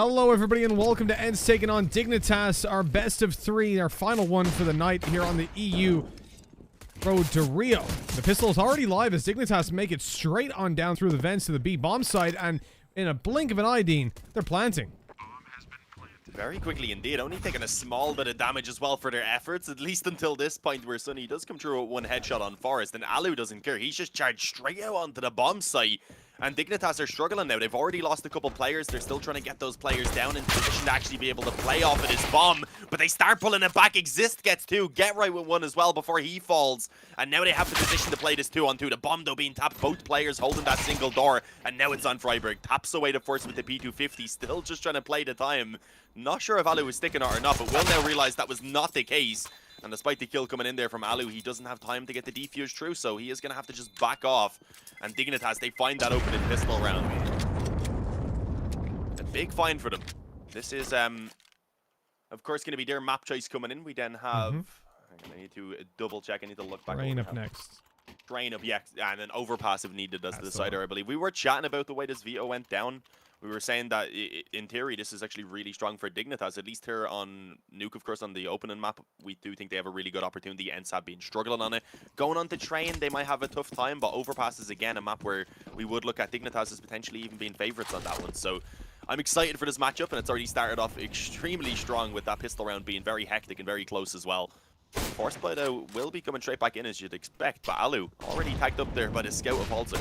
Hello everybody and welcome to ENCE taking on Dignitas, our best of three, our final one for the night here on the EU road to Rio. The pistol is already live as Dignitas make it straight on down through the vents to the B bomb site, and in a blink of an eye, Dean, they're planting. Very quickly indeed, only taking a small bit of damage as well for their efforts, at least until this point where Sunny does come through with one headshot on Forest, and Alu doesn't care. He's just charged straight out onto the bomb site. And Dignitas are struggling now. They've already lost a couple players. They're still trying to get those players down in position to actually be able to play off of this bomb. But they start pulling it back. Exist gets two. Get right with one as well before he falls. And now they have the position to play this 2-on-2. The bomb, though, being tapped. Both players holding that single door. And now it's on Freiburg. Taps away the first with the P250. Still just trying to play the time. Not sure if Alu was sticking it or not, but we'll now realize that was not the case. And despite the kill coming in there from Alu, he doesn't have time to get the defuse through, so he is going to have to just back off. And Dignitas, they find that opening pistol round. A big find for them. This is, of course, going to be their map choice coming in. We then have... I need to double check. I need to look back. Train up next. Train up, yeah. And an overpass if needed as the decider, I believe. We were chatting about the way this veto went down. We were saying that, in theory, this is actually really strong for Dignitas. At least here on Nuke, of course, on the opening map, we do think they have a really good opportunity. ENCE have been struggling on it. Going on to Train, they might have a tough time, but Overpass is, again, a map where we would look at Dignitas as potentially even being favourites on that one. So I'm excited for this matchup, and it's already started off extremely strong with that pistol round being very hectic and very close as well. Forceplay, though, will be coming straight back in, as you'd expect, but Alu already tagged up there by the scout of Halzer.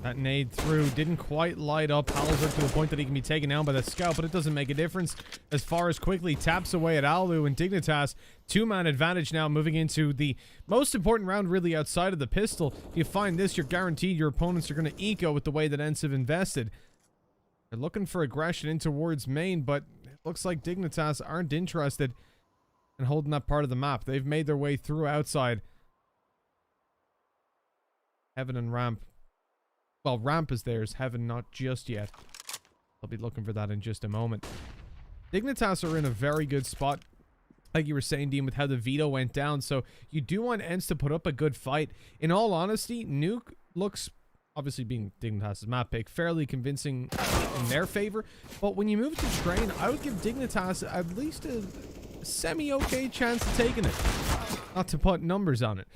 That nade through didn't quite light up Halzer to the point that he can be taken down by the scout, but it doesn't make a difference as far as quickly taps away at Alu, and Dignitas, two-man advantage now moving into the most important round really outside of the pistol. If you find this, you're guaranteed your opponents are going to eco with the way that ENCE have invested. They're looking for aggression in towards main, but it looks like Dignitas aren't interested in holding that part of the map. They've made their way through outside. Heaven and Ramp. Well, Ramp is theirs, Heaven not just yet. I'll be looking for that in just a moment. Dignitas are in a very good spot, like you were saying, Dean, with how the veto went down. So you do want ENCE to put up a good fight. In all honesty, Nuke looks, obviously being Dignitas' map pick, fairly convincing in their favor. But when you move to Train, I would give Dignitas at least a semi-okay chance of taking it. Not to put numbers on it.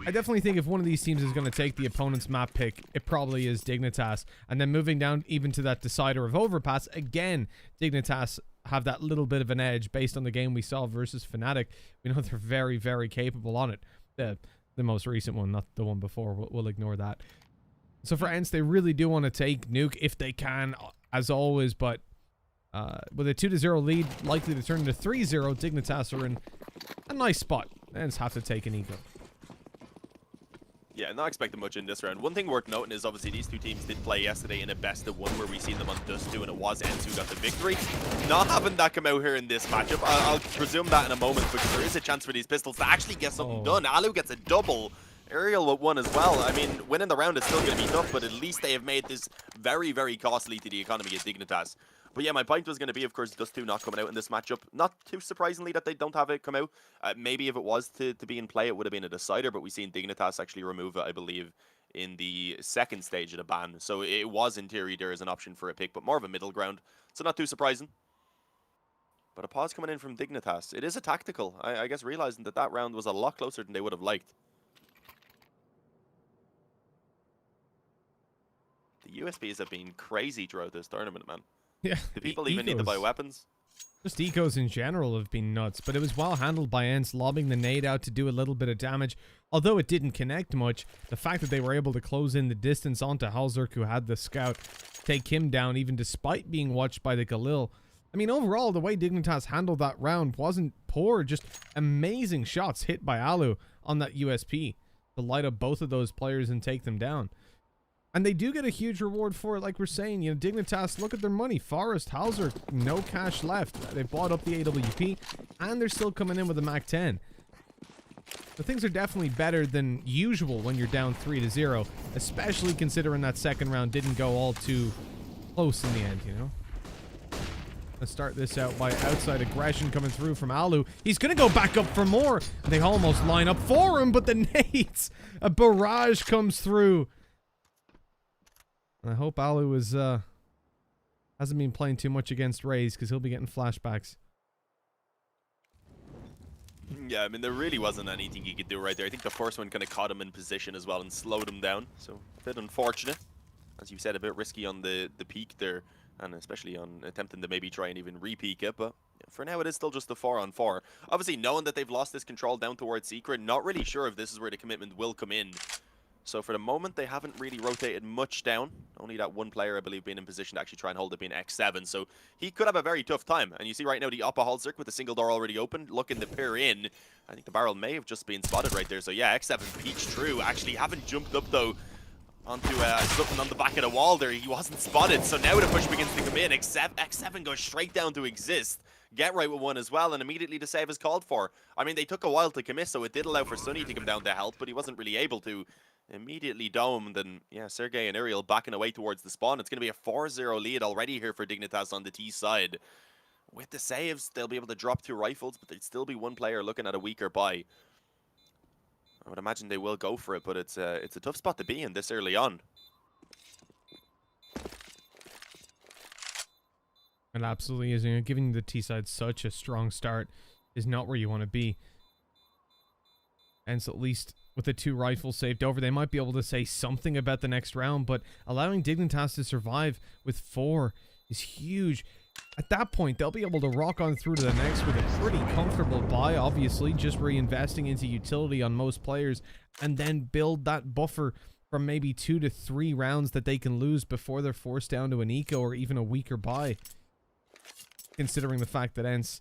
I definitely think if one of these teams is going to take the opponent's map pick, it probably is Dignitas. And then moving down even to that decider of Overpass, again, Dignitas have that little bit of an edge based on the game we saw versus Fnatic. We know they're very, very capable on it. The most recent one, not the one before. We'll ignore that. So for ENCE, they really do want to take Nuke if they can, as always. But with a 2-0 lead, likely to turn into 3-0, Dignitas are in a nice spot. ENCE have to take an eco. Yeah, not expecting much in this round. One thing worth noting is obviously these two teams did play yesterday in a best of one where we seen them on Dust 2, and it was ENCE who got the victory. Not having that come out here in this matchup, I'll presume that in a moment, because there is a chance for these pistols to actually get something done. Alu gets a double. Aerial with one as well. I mean, winning the round is still going to be tough, but at least they have made this very, very costly to the economy at Dignitas. But yeah, my point was going to be, of course, Dust 2 not coming out in this matchup. Not too surprisingly that they don't have it come out. Maybe if it was to be in play, it would have been a decider, but we've seen Dignitas actually remove it, I believe, in the second stage of the ban. So it was, in theory, there is an option for a pick, but more of a middle ground. So not too surprising. But a pause coming in from Dignitas. It is a tactical. I guess realizing that that round was a lot closer than they would have liked. The USBs have been crazy throughout this tournament, man. Yeah, do people even need to buy weapons? Just ecos in general have been nuts, but it was well handled by ENCE, lobbing the nade out to do a little bit of damage. Although it didn't connect much, the fact that they were able to close in the distance onto Halzer, who had the scout, take him down even despite being watched by the Galil. I mean, overall, the way Dignitas handled that round wasn't poor, just amazing shots hit by Alu on that USP to light up both of those players and take them down. And they do get a huge reward for it, like we're saying. You know, Dignitas, look at their money. Forest, Halzer, no cash left. They bought up the AWP, and they're still coming in with a MAC-10. The things are definitely better than usual when you're down 3-0, especially considering that second round didn't go all too close in the end, you know? Let's start this out by outside aggression coming through from Alu. He's going to go back up for more. They almost line up for him, but the nades, a barrage comes through. I hope Alu is Hasn't been playing too much against Rays because he'll be getting flashbacks. Yeah, I mean, there really wasn't anything he could do right there. I think the first one kind of caught him in position as well and slowed him down. So, a bit unfortunate. As you said, a bit risky on the peak there, and especially on attempting to maybe try and even re-peak it. But for now, it is still just a 4-on-4. Obviously, knowing that they've lost this control down towards Secret, not really sure if this is where the commitment will come in. So for the moment, they haven't really rotated much down. Only that one player, I believe, being in position to actually try and hold it being X7. So he could have a very tough time. And you see right now the upper Halzerk with the single door already open, looking to peer in. I think the barrel may have just been spotted right there. So yeah, X7 peeks through. Actually haven't jumped up though onto something on the back of the wall there. He wasn't spotted. So now the push begins to come in. X7 goes straight down to exist. Get right with one as well, and immediately the save is called for. I mean, they took a while to commit, so it did allow for Sunny to come down to help, but he wasn't really able to. Immediately domed, and yeah, Sergey and Ariel backing away towards the spawn. It's going to be a 4-0 lead already here for Dignitas on the T side. With the saves, they'll be able to drop 2 rifles, but there'd still be one player looking at a weaker buy. I would imagine they will go for it, but it's a tough spot to be in this early on. It absolutely is. You know, giving the T side such a strong start is not where you want to be. And so at least with the 2 rifles saved over, they might be able to say something about the next round, but allowing Dignitas to survive with 4 is huge. At that point, they'll be able to rock on through to the next with a pretty comfortable buy, obviously, just reinvesting into utility on most players, and then build that buffer from maybe 2 to 3 rounds that they can lose before they're forced down to an eco or even a weaker buy. Considering the fact that ENCE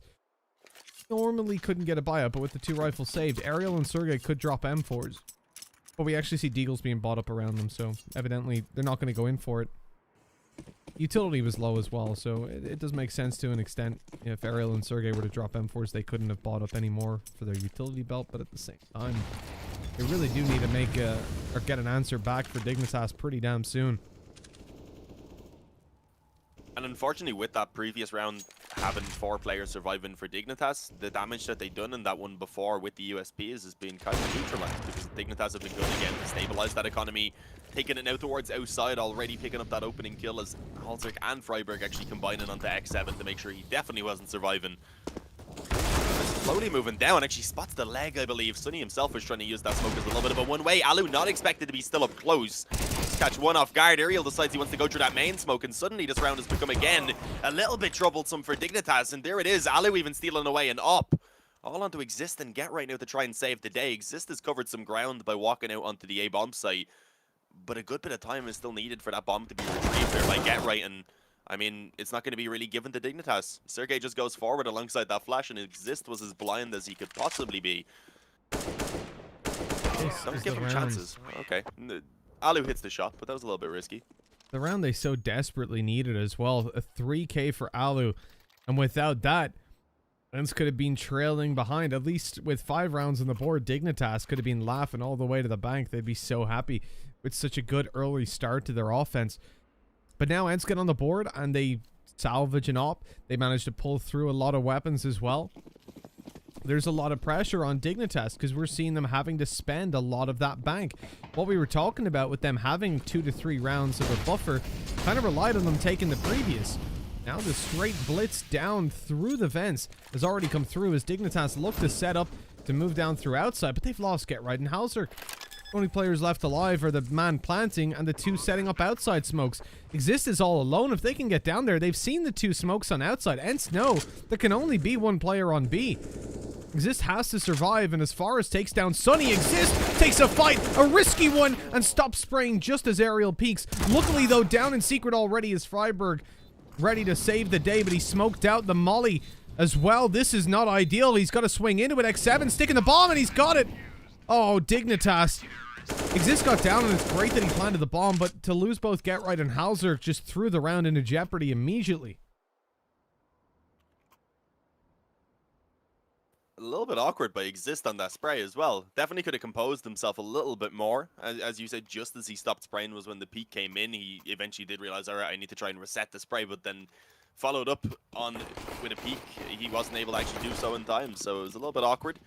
normally couldn't get a buyout, but with the 2 rifles saved, Ariel and Sergey could drop M4s. But we actually see Deagles being bought up around them, so evidently they're not going to go in for it. Utility was low as well, so it does make sense to an extent. If Ariel and Sergey were to drop M4s, they couldn't have bought up any more for their utility belt, but at the same time, they really do need to make or get an answer back for Dignitas pretty damn soon. And unfortunately, with that previous round having 4 players surviving for Dignitas, the damage that they've done in that one before with the USPs has been kind of neutralized, because Dignitas have been good again to stabilize that economy, taking it now towards outside, already picking up that opening kill as Halzerk and Freiburg actually combining onto X7 to make sure he definitely wasn't surviving. Slowly moving down, actually spots the leg, I believe. Sunny himself was trying to use that smoke as a little bit of a one-way. Alu not expected to be still up close. Just catch one off guard. Ariel decides he wants to go through that main smoke, and suddenly this round has become again a little bit troublesome for Dignitas. And there it is, Alu even stealing away and up. All onto Exist and Get right now to try and save the day. Exist has covered some ground by walking out onto the A-bomb site, but a good bit of time is still needed for that bomb to be retrieved there by Get right, and I mean, it's not going to be really given to Dignitas. Sergey just goes forward alongside that flash, and Exist was as blind as he could possibly be. Don't give him chances. Okay. Alu hits the shot, but that was a little bit risky. The round they so desperately needed as well. A 3K for Alu. And without that, ENCE could have been trailing behind. At least with 5 rounds on the board, Dignitas could have been laughing all the way to the bank. They'd be so happy with such a good early start to their offense. But now ENCE get on the board and they salvage an op. They managed to pull through a lot of weapons as well. There's a lot of pressure on Dignitas because we're seeing them having to spend a lot of that bank. What we were talking about with them having 2 to 3 rounds of a buffer kind of relied on them taking the previous. Now the straight blitz down through the vents has already come through as Dignitas look to set up to move down through outside, but they've lost Get Right and Halzerk. Only players left alive are the man planting and the 2 setting up outside smokes. Exist is all alone. If they can get down there, they've seen the 2 smokes on outside. ENCE know there can only be 1 player on B. Exist has to survive, and as far as takes down Sunny, Exist takes a fight, a risky one, and stops spraying just as Ariel peaks. Luckily, though, down in secret already is Freiburg, ready to save the day, but he smoked out the molly as well. This is not ideal. He's got to swing into it. X7 sticking the bomb, and he's got it. Oh, Dignitas. Exist got down, and it's great that he planted the bomb, but to lose both Get Right and Halzerk just threw the round into jeopardy immediately. A little bit awkward by Exist on that spray as well. Definitely could have composed himself a little bit more. As you said, just as he stopped spraying was when the peak came in. He eventually did realize, all right, I need to try and reset the spray, but then followed up on with a peak. He wasn't able to actually do so in time, so it was a little bit awkward.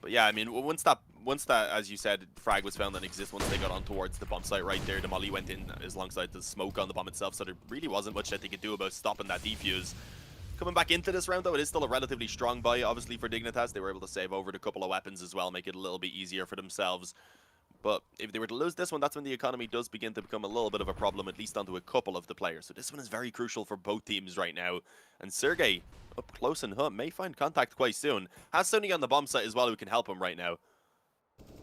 But yeah, I mean, once that once that, as you said, frag was found and exist, once they got on towards the bomb site right there, the molly went in alongside the smoke on the bomb itself, so there really wasn't much that they could do about stopping that defuse. Coming back into this round, though, it is still a relatively strong buy, obviously, for Dignitas. They were able to save over a couple of weapons as well, make it a little bit easier for themselves. But if they were to lose this one, that's when the economy does begin to become a little bit of a problem, at least onto a couple of the players. So this one is very crucial for both teams right now. And Sergey, up close and hum, may find contact quite soon. Has Sony on the bomb site as well who can help him right now.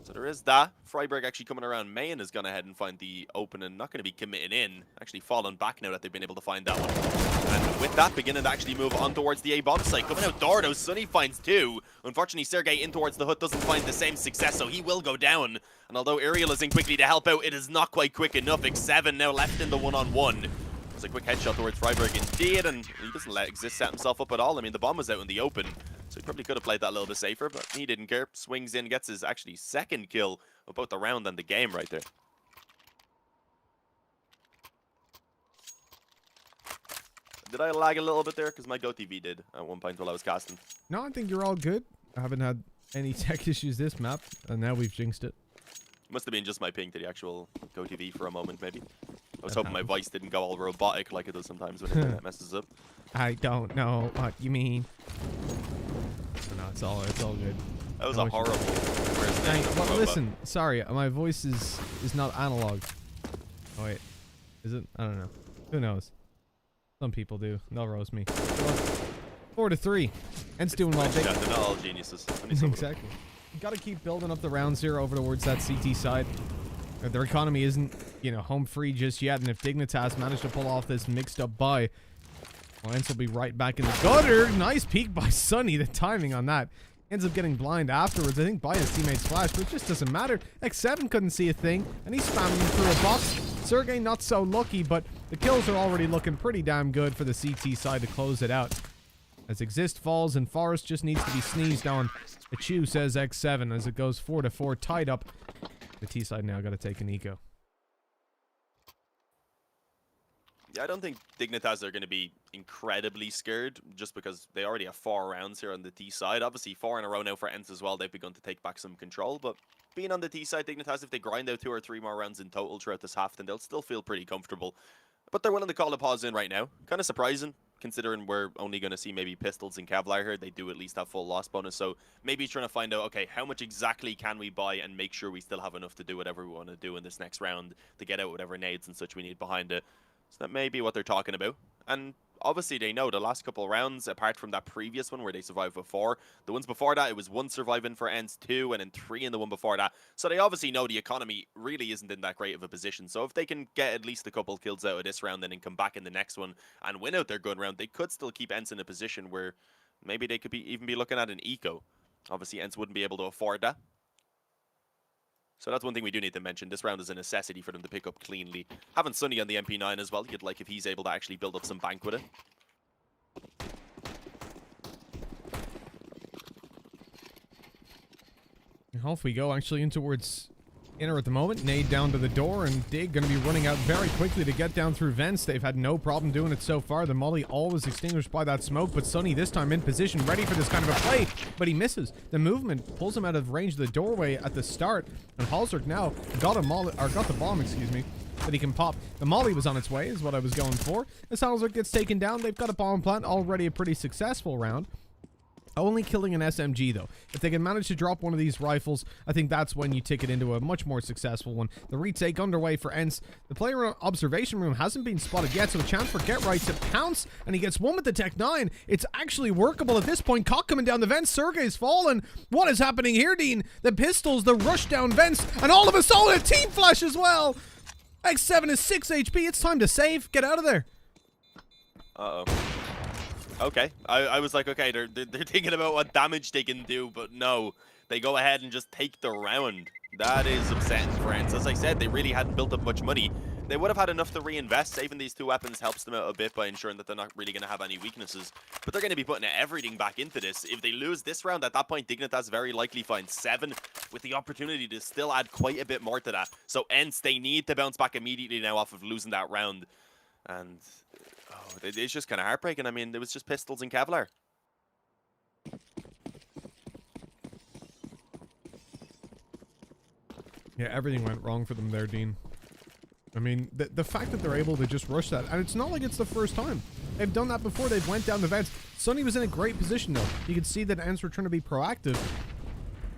So there is that. Freiburg actually coming around main has gone ahead and find the open and not going to be committing in. Actually fallen back now that they've been able to find that one. And with that, beginning to actually move on towards the A bomb site. Coming out Dordo, Sunny finds two. Unfortunately, Sergey in towards the hut doesn't find the same success, so he will go down. And although Ariel is in quickly to help out, it is not quite quick enough. X7 now left in the one-on-one. It's a quick headshot towards Freiburg indeed, and he doesn't let Exist set himself up at all. I mean, the bomb was out in the open, so he probably could have played that a little bit safer, but he didn't care. Swings in, gets his actually second kill of both the round and the game right there. Did I lag a little bit there? Because my GoTV did at one point while I was casting. No, I think you're all good. I haven't had any tech issues this map, and now we've jinxed it. Must have been just my ping to the actual GoTV for a moment, maybe. I was hoping my voice didn't go all robotic like it does sometimes when it messes up. I don't know what you mean. No, it's all good. That was a horrible impersonation of a Well, robot. listen, sorry, my voice is not analog. Oh wait, is it? I don't know. Who knows? Some people do. They'll roast me. 4-3. ENCE doing well. Yeah, they're not all geniuses. Only some of them. Exactly. You gotta keep building up the rounds here over towards that CT side. Their economy isn't, you know, home free just yet, and if Dignitas manage to pull off this mixed up buy, well, ENCE will be right back in the gutter. Nice peek by Sunny. The timing on that. Ends up getting blind afterwards, I think, by his teammate's flash, but it just doesn't matter. X7 couldn't see a thing, and he's spamming through a box. Sergey not so lucky, but the kills are already looking pretty damn good for the CT side to close it out. As Exist falls and Forest just needs to be sneezed on. The Chew says X7 as it goes 4-4, tied up. The T side now got to take an eco. Yeah, I don't think Dignitas are going to be incredibly scared just because they already have 4 rounds here on the T side. Obviously, 4 in a row now for ENCE as well. They've begun to take back some control, but being on the T side, Dignitas, if they grind out 2 or 3 more rounds in total throughout this half, then they'll still feel pretty comfortable. But they're willing to call a pause in right now. Kind of surprising, considering we're only going to see maybe Pistols and Kevlar here. They do at least have full loss bonus, so maybe trying to find out, okay, how much exactly can we buy and make sure we still have enough to do whatever we want to do in this next round to get out whatever nades and such we need behind it. So that may be what they're talking about. And obviously they know the last couple of rounds, apart from that previous one where they survived with 4, the ones before that, it was 1 surviving for ENCE, 2, and then 3 in the one before that. So they obviously know the economy really isn't in that great of a position. So if they can get at least a couple kills out of this round and then come back in the next one and win out their good round, they could still keep ENCE in a position where maybe they could even be looking at an eco. Obviously ENCE wouldn't be able to afford that. So that's one thing we do need to mention. This round is a necessity for them to pick up cleanly. Having Sunny on the MP9 as well, you'd like if he's able to actually build up some bank with it. Off we go, actually, in towards inner at the moment. Nade down to the door, and Dig going to be running out very quickly to get down through vents. They've had no problem doing it so far. The molly always extinguished by that smoke, but Sunny this time in position, ready for this kind of a play, but he misses. The movement pulls him out of range of the doorway at the start, and Halzerk now got the bomb, excuse me, that he can pop. The molly was on its way, is what I was going for. As Halzerk gets taken down, they've got a bomb plant, already a pretty successful round. Only killing an SMG, though. If they can manage to drop one of these rifles, I think that's when you take it into a much more successful one. The retake underway for ENCE. The player observation room hasn't been spotted yet, so a chance for Get Right to pounce, and he gets one with the Tech 9. It's actually workable at this point. Cock coming down the vents. Sergey's fallen. What is happening here, Dean? The pistols, the rush down vents, and all of a sudden a team flash as well. X7 is 6 HP. It's time to save. Get out of there. Uh-oh. Okay, I was like, okay, they're thinking about what damage they can do, but no, they go ahead and just take the round. That is upsetting for ENCE. As I said, they really hadn't built up much money. They would have had enough to reinvest. Saving these 2 weapons helps them out a bit by ensuring that they're not really going to have any weaknesses. But they're going to be putting everything back into this. If they lose this round, at that point, Dignitas very likely finds 7 with the opportunity to still add quite a bit more to that. So ENCE, they need to bounce back immediately now off of losing that round. And it's just kind of heartbreaking. I mean, it was just pistols and Kevlar. Yeah, everything went wrong for them there, Dean. I mean, the fact that they're able to just rush that, and it's not like it's the first time. They've done that before. They've went down the vents. Sonny was in a great position, though. You could see that ENCE were trying to be proactive,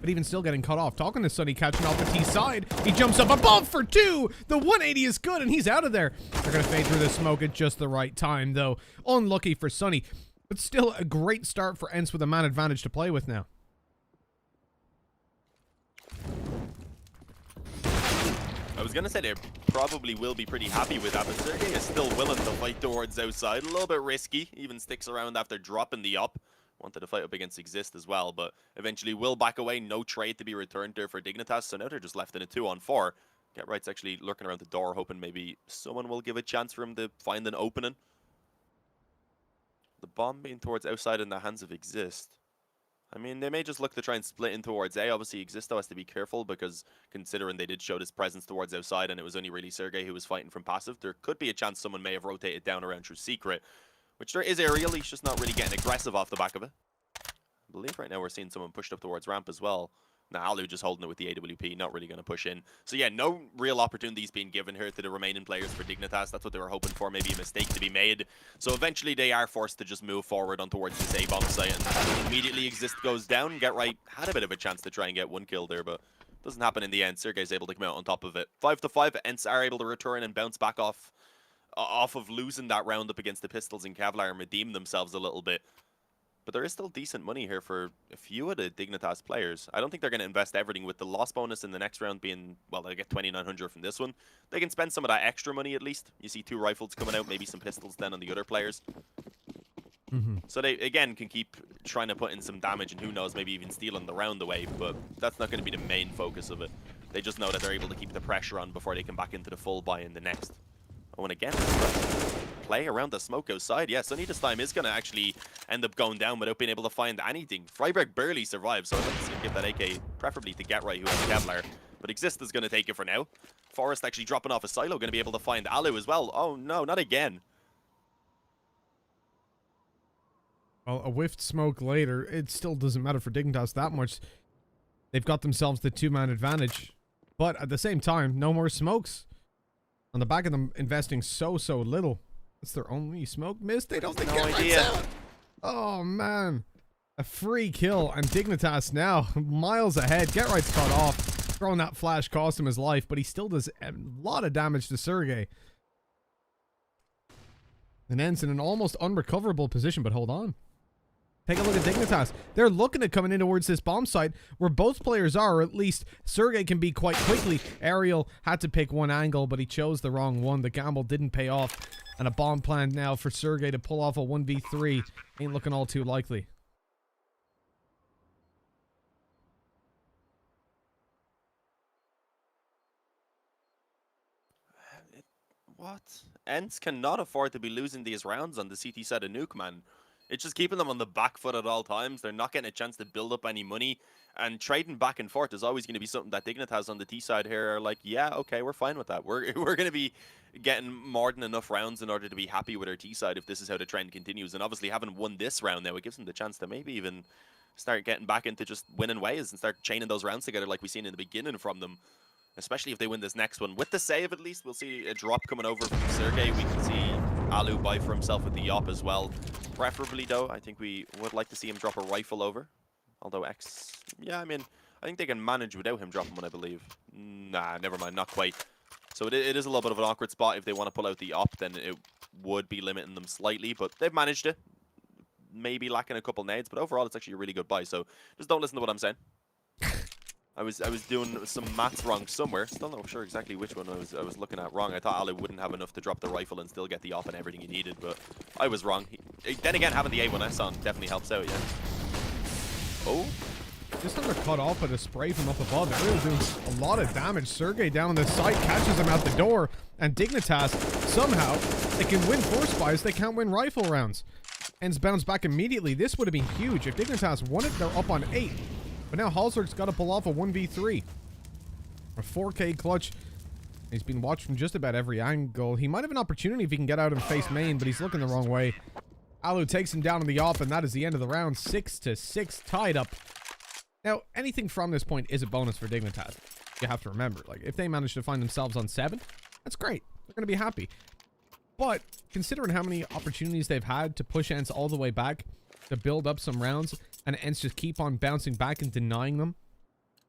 but even still getting cut off. Talking to Sonny, catching off the T side. He jumps up above for 2. The 180 is good, and he's out of there. They're going to fade through the smoke at just the right time, though. Unlucky for Sonny, but still a great start for ENCE with a man advantage to play with now. I was going to say they probably will be pretty happy with that, but Sergey is still willing to fight towards outside. A little bit risky, even sticks around after dropping the op. Wanted to fight up against Exist as well, but eventually will back away. No trade to be returned there for Dignitas, so now they're just left in a 2-on-4. Get Right's actually lurking around the door, hoping maybe someone will give a chance for him to find an opening. The bomb being towards outside in the hands of Exist. I mean, they may just look to try and split in towards A. Obviously, Existo has to be careful because considering they did show this presence towards outside and it was only really Sergey who was fighting from passive, there could be a chance someone may have rotated down around through secret, which there is aerial. He's just not really getting aggressive off the back of it. I believe right now we're seeing someone pushed up towards ramp as well. Now Alu just holding it with the AWP, not really going to push in. So yeah, no real opportunities being given here to the remaining players for Dignitas. That's what they were hoping for, maybe a mistake to be made. So eventually they are forced to just move forward on towards this A-bomb site, and immediately Exist goes down. Get Right had a bit of a chance to try and get one kill there, but doesn't happen in the end. Sergey's able to come out on top of it. 5-5, ENCE are able to return and bounce back off of losing that round up against the Pistols and Kevlar and redeem themselves a little bit. But there is still decent money here for a few of the Dignitas players. I don't think they're going to invest everything with the loss bonus in the next round being, well, they get 2,900 from this one. They can spend some of that extra money at least. You see 2 rifles coming out, maybe some pistols then on the other players. So they, again, can keep trying to put in some damage and who knows, maybe even stealing the round away. But that's not going to be the main focus of it. They just know that they're able to keep the pressure on before they come back into the full buy in the next. Oh, and again, play around the smoke outside. Yeah, Sonny this time is going to actually end up going down without being able to find anything. Freiberg barely survived, so I'd like to see him give that AK, preferably to Get Right, who has Kevlar. But Exist is going to take it for now. Forrest actually dropping off a silo, going to be able to find Alu as well. Oh no, not again. Well, a whiffed smoke later, it still doesn't matter for Dignitas that much. They've got themselves the 2-man advantage. But at the same time, no more smokes. On the back of them investing so little. That's their only smoke miss. They don't think no idea. Out. Oh man, a free kill and Dignitas now miles ahead. Get Right's caught off. Throwing that flash cost him his life, but he still does a lot of damage to Sergey. And ENCE in an almost unrecoverable position, but hold on. Take a look at Dignitas. They're looking at coming in towards this bomb site where both players are, or at least Sergey can be quite quickly. Ariel had to pick one angle, but he chose the wrong one. The gamble didn't pay off. And a bomb plan now for Sergey to pull off a 1v3. Ain't looking all too likely. What? ENCE cannot afford to be losing these rounds on the CT side of Nuke, man. It's just keeping them on the back foot at all times. They're not getting a chance to build up any money. And trading back and forth is always going to be something that Dignitas on the T side here are like, yeah, okay, we're fine with that. We're going to be getting more than enough rounds in order to be happy with our T side if this is how the trend continues. And obviously having won this round now, it gives them the chance to maybe even start getting back into just winning ways and start chaining those rounds together like we've seen in the beginning from them. Especially if they win this next one. With the save, at least, we'll see a drop coming over from Sergey. We can see Alu buy for himself with the op as well. Preferably, though, I think we would like to see him drop a rifle over. Although X... Yeah, I mean, I think they can manage without him dropping one, I believe. Nah, never mind, not quite. So it is a little bit of an awkward spot. If they want to pull out the op, then it would be limiting them slightly. But they've managed it. Maybe lacking a couple nades, but overall, it's actually a really good buy. So just don't listen to what I'm saying. I was doing some maths wrong somewhere. Still not sure exactly which one I was looking at wrong. I thought Ali wouldn't have enough to drop the rifle and still get the op and everything he needed, but I was wrong. Then again, having the A1S on definitely helps out, yeah. Oh. Just under cut off with a spray from up above. They're really doing a lot of damage. Sergey down on the site catches him out the door, and Dignitas, somehow, they can win force buys, they can't win rifle rounds. ENCE bounce back immediately. This would have been huge. If Dignitas won it, they're up on 8. But now Halzer's got to pull off a 1v3. A 4K clutch. He's been watched from just about every angle. He might have an opportunity if he can get out and face main, but he's looking the wrong way. Alu takes him down on the op, and that is the end of the round. 6-6 tied up. Now, anything from this point is a bonus for Dignitas. You have to remember, like, if they manage to find themselves on 7, that's great. They're going to be happy. But considering how many opportunities they've had to push ENCE all the way back, to build up some rounds, and ENCE just keep on bouncing back and denying them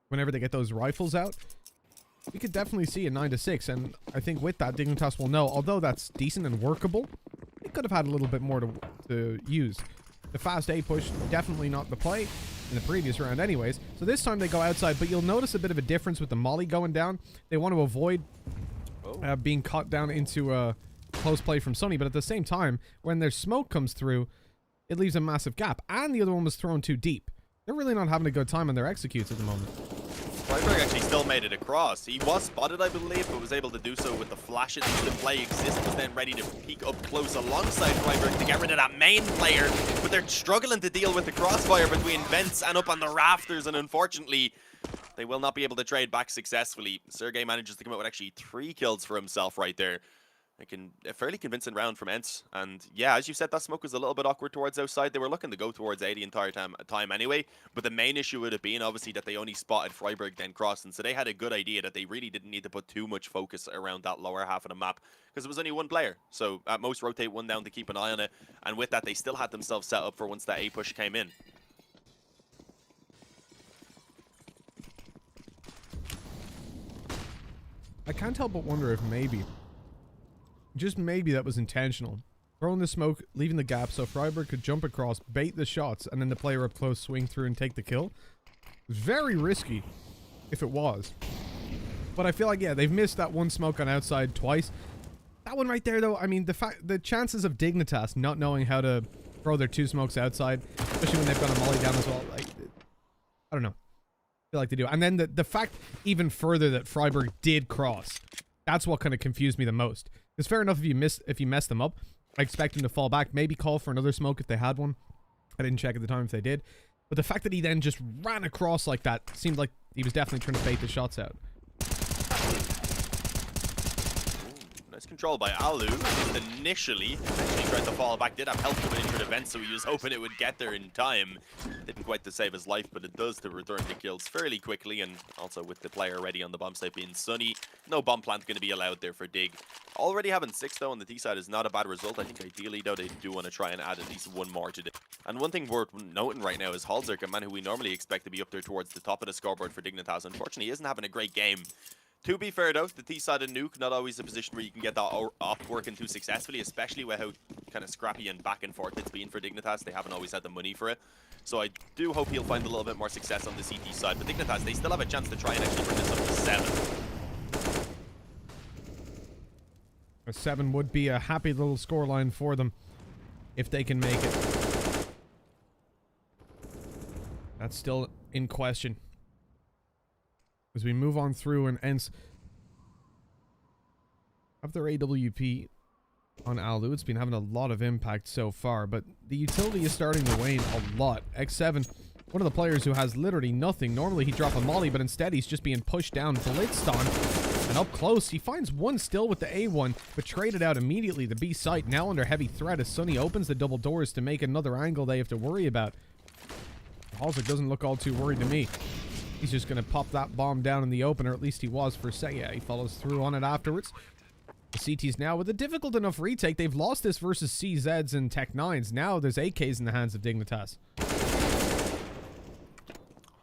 whenever they get those rifles out, we could definitely see a 9-6. And I think with that, Dignitas will know, although that's decent and workable, they could have had a little bit more to use. The fast A push, definitely not the play in the previous round anyways. So this time they go outside, but you'll notice a bit of a difference with the molly going down. They want to avoid being caught down into a close play from Sunny, but at the same time, when their smoke comes through, it leaves a massive gap. And the other one was thrown too deep. They're really not having a good time on their executes at the moment. Freiburg actually still made it across. He was spotted, I believe, but was able to do so with the flashes. The play exists, was then ready to peek up close alongside Freiburg to get rid of that main player. But they're struggling to deal with the crossfire between vents and up on the rafters, and unfortunately, they will not be able to trade back successfully. Sergey manages to come out with actually 3 kills for himself right there. A fairly convincing round from ENCE. And yeah, as you said, that smoke was a little bit awkward towards outside. They were looking to go towards A the entire time anyway. But the main issue would have been, obviously, that they only spotted Freiburg then crossing. So they had a good idea that they really didn't need to put too much focus around that lower half of the map, because it was only one player. So at most, rotate one down to keep an eye on it. And with that, they still had themselves set up for once that A push came in. I can't help but wonder if maybe, just maybe, that was intentional. Throwing the smoke, leaving the gap so Freiburg could jump across, bait the shots, and then the player up close swing through and take the kill. Very risky, if it was. But I feel like, yeah, they've missed that one smoke on outside twice. That one right there, though, I mean, the chances of Dignitas not knowing how to throw their 2 smokes outside, especially when they've got a molly down as well, like, I don't know. I feel like they do. And then the fact, even further, that Freiburg did cross. That's what kind of confused me the most. It's fair enough if you mess them up. I expect him to fall back, maybe call for another smoke if they had one. I didn't check at the time if they did. But the fact that he then just ran across like that seemed like he was definitely trying to bait the shots out. Nice control by Alu. Initially, actually tried to fall back, did have help coming into the vent, so he was hoping it would get there in time. Didn't quite to save his life, but it does to return the kills fairly quickly, and also with the player ready on the bomb site being Sunny, no bomb plant going to be allowed there for Dig. Already having 6 though on the T side is not a bad result. I think ideally though they do want to try and add at least 1 more to it. And one thing worth noting right now is Halzerk, a man who we normally expect to be up there towards the top of the scoreboard for Dignitas. Unfortunately, he isn't having a great game. To be fair though, the T side of Nuke, not always a position where you can get that op working too successfully, especially with how kind of scrappy and back and forth it's been for Dignitas. They haven't always had the money for it. So I do hope he'll find a little bit more success on the CT side. But Dignitas, they still have a chance to try and actually bring this up to 7. A 7 would be a happy little scoreline for them if they can make it. That's still in question. As we move on through, and ENCE have their AWP on Alu. It's been having a lot of impact so far, but the utility is starting to wane a lot. X7, one of the players who has literally nothing. Normally he'd drop a molly, but instead he's just being pushed down, blitzed on, and up close. He finds one still with the A1, but traded out immediately. The B site now under heavy threat as Sunny opens the double doors to make another angle they have to worry about. Halzerk doesn't look all too worried to me. He's just going to pop that bomb down in the open, or at least he was for a second. Yeah, he follows through on it afterwards. The CTs now with a difficult enough retake. They've lost this versus CZs and Tech 9s. Now there's AKs in the hands of Dignitas.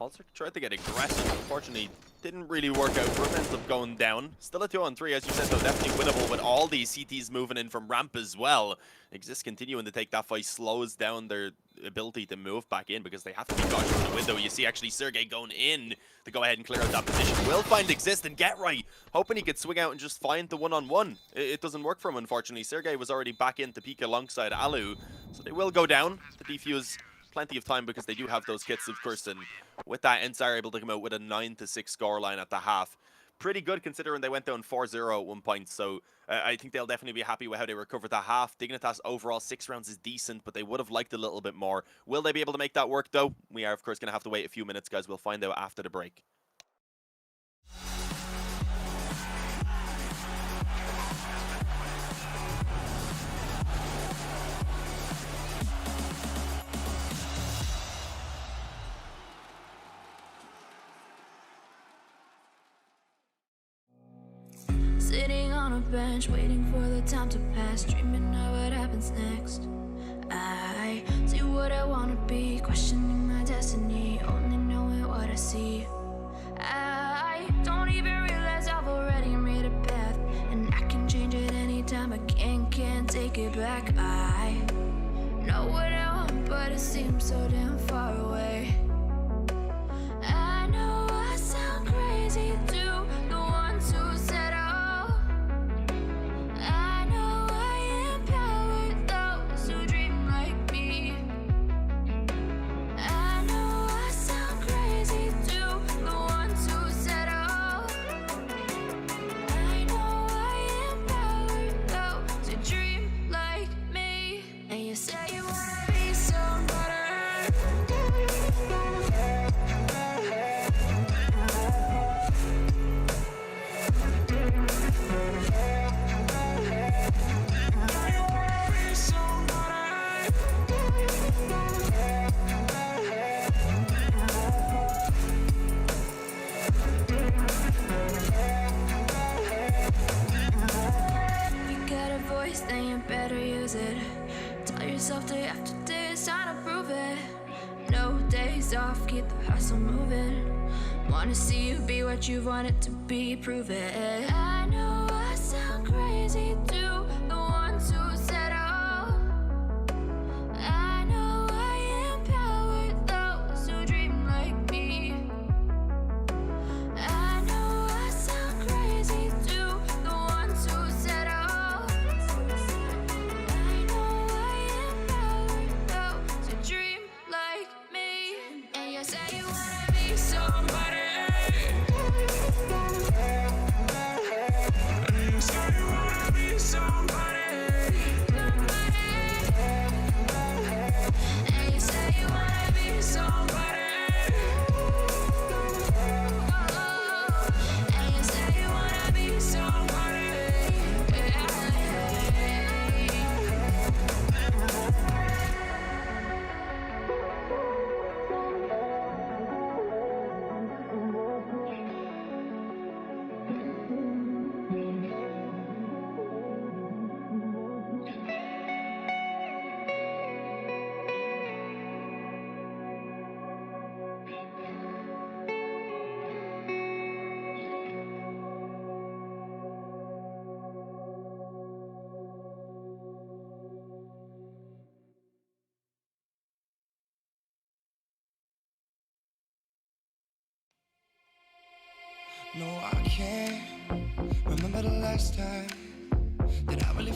Halzerk tried to get aggressive. Unfortunately, didn't really work out for him. Ends up going down. Still a 2-on-3, as you said, though. Definitely winnable with all these CTs moving in from ramp as well. Exist continuing to take that fight slows down their ability to move back in, because they have to be cautious in the window. You see actually Sergey going in to go ahead and clear out that position. Will find Exist and get right, hoping he could swing out and just find the one-on-one. It doesn't work for him, unfortunately. Sergey was already back in to peek alongside Alu, so they will go down to defuse. Plenty of time because they do have those kits, of course, and with that, ENCE are able to come out with a 9-6 scoreline at the half. Pretty good considering they went down 4-0 at one point, so I think they'll definitely be happy with how they recovered the half. Dignitas overall 6 rounds is decent, but they would have liked a little bit more. Will they be able to make that work, though? We are, of course, going to have to wait a few minutes, guys. We'll find out after the break. a bench, waiting for the time to pass, dreaming of what happens next. I see what I wanna be, questioning my destiny, only knowing what I see. I don't even realize I've already made a path, and I can change it anytime. I can't take it back. I know what I want, but it seems so damn far away. I know I sound crazy to the ones who said oh. I know I empower those who dream like me. I know I sound crazy to the ones who said oh. I know I empower those who dream like me. And you say you wanna be somebody. Then you better use it. Tell yourself day after day it's time to prove it. No days off, keep the hustle moving. Wanna see you be what you wanted to be, prove it. I know I sound crazy to the ones who said oh. I know I empower those who dream like me. I know I sound crazy to the ones who said oh. No, I can't remember the last time that I really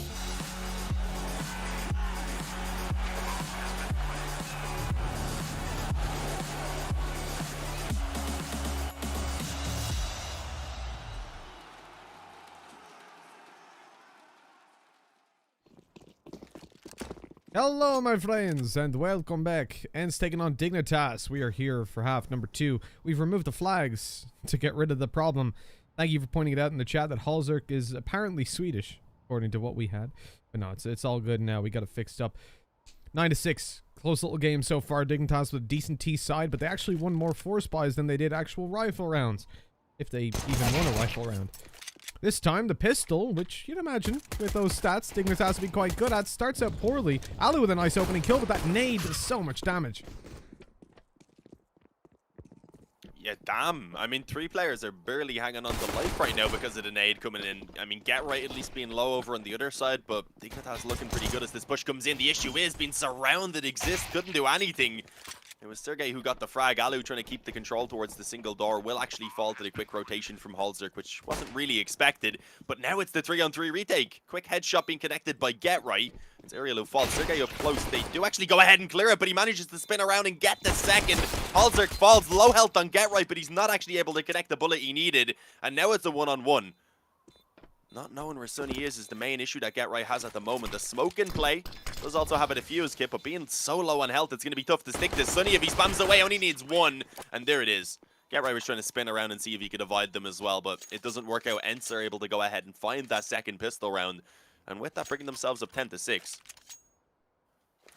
Hello, my friends, and welcome back. ENCE taking on Dignitas. We are here for half number 2. We've removed the flags to get rid of the problem. Thank you for pointing it out in the chat that Halzerk is apparently Swedish, according to what we had. But no, it's all good now. We got it fixed up. 9-6. Close little game so far. Dignitas with a decent T side, but they actually won more force buys than they did actual rifle rounds. If they even won a rifle round. This time, the pistol, which you'd imagine, with those stats, Dignitas to be quite good at, starts out poorly. Alu with a nice opening kill, but that nade does so much damage. Yeah, damn. I mean, 3 players are barely hanging on to life right now because of the nade coming in. I mean, Get Right at least being low over on the other side, but Dignitas looking pretty good as this push comes in. The issue is being surrounded exists, couldn't do anything. It was Sergey who got the frag. Alu trying to keep the control towards the single door will actually fall to the quick rotation from Halzerk, which wasn't really expected. But now it's the 3-on-3 retake. Quick headshot being connected by Get Right. It's Ariel who falls. Sergey up close. They do actually go ahead and clear it, but he manages to spin around and get the second. Halzerk falls. Low health on Get Right, but he's not actually able to connect the bullet he needed. And now it's a 1-on-1. Not knowing where Sunny is the main issue that Get Right has at the moment. The smoke in play does also have a defuse kit, but being so low on health, it's going to be tough to stick to Sunny. If he spams away, only needs 1, and there it is. Get Right was trying to spin around and see if he could avoid them as well, but it doesn't work out. ENCE are able to go ahead and find that second pistol round, and with that, bringing themselves up 10-6.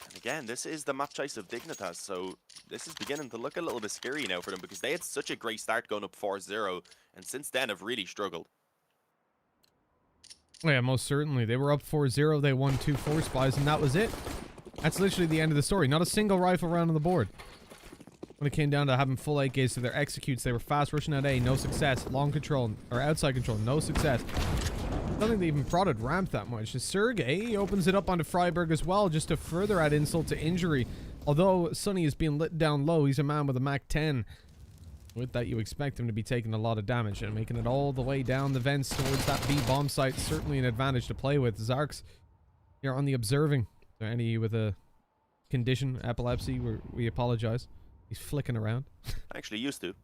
And again, this is the map choice of Dignitas, so this is beginning to look a little bit scary now for them, because they had such a great start going up 4-0, and since then have really struggled. Yeah, most certainly. They were up 4-0. They won 2 force buys, and that was it. That's literally the end of the story. Not a single rifle round on the board. When it came down to having full 8 to their executes, they were fast rushing at A, no success. Long control, or outside control, no success. I don't think they even prodded ramp that much. Sergey opens it up onto Freiburg as well, just to further add insult to injury. Although Sonny is being lit down low, he's a man with a Mac 10. With that, you expect him to be taking a lot of damage, and making it all the way down the vents towards that B bomb site. Certainly an advantage to play with. Zarks, you're on the observing. Is there any with a condition, epilepsy? We apologize. He's flicking around. I actually used to.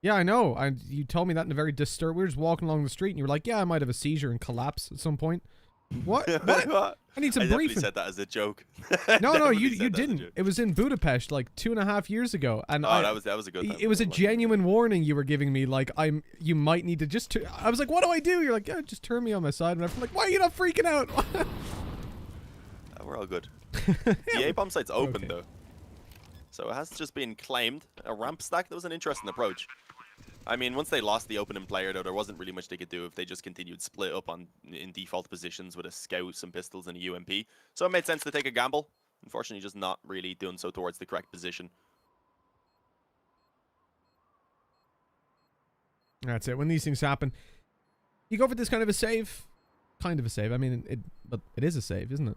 Yeah, I know. You told me that in a very disturbed... We were just walking along the street, and you were like, yeah, I might have a seizure and collapse at some point. What? What? I need some I briefing. definitely said that as a joke. No, you didn't. It was in Budapest like 2.5 years ago, and that was a good time. It was a genuine warning you were giving me. Like, you might need to just. I was like, what do I do? You're like, yeah, just turn me on my side. And I'm like, why are you not freaking out? We're all good. The A bomb site's open Okay. though, so it has just been claimed. A ramp stack. That was an interesting approach. I mean, once they lost the opening player, though, there wasn't really much they could do if they just continued split up in default positions with a scout, some pistols, and a UMP. So it made sense to take a gamble. Unfortunately, just not really doing so towards the correct position. That's it. When these things happen, you go for this kind of a save. Kind of a save. I mean, but it is a save, isn't it?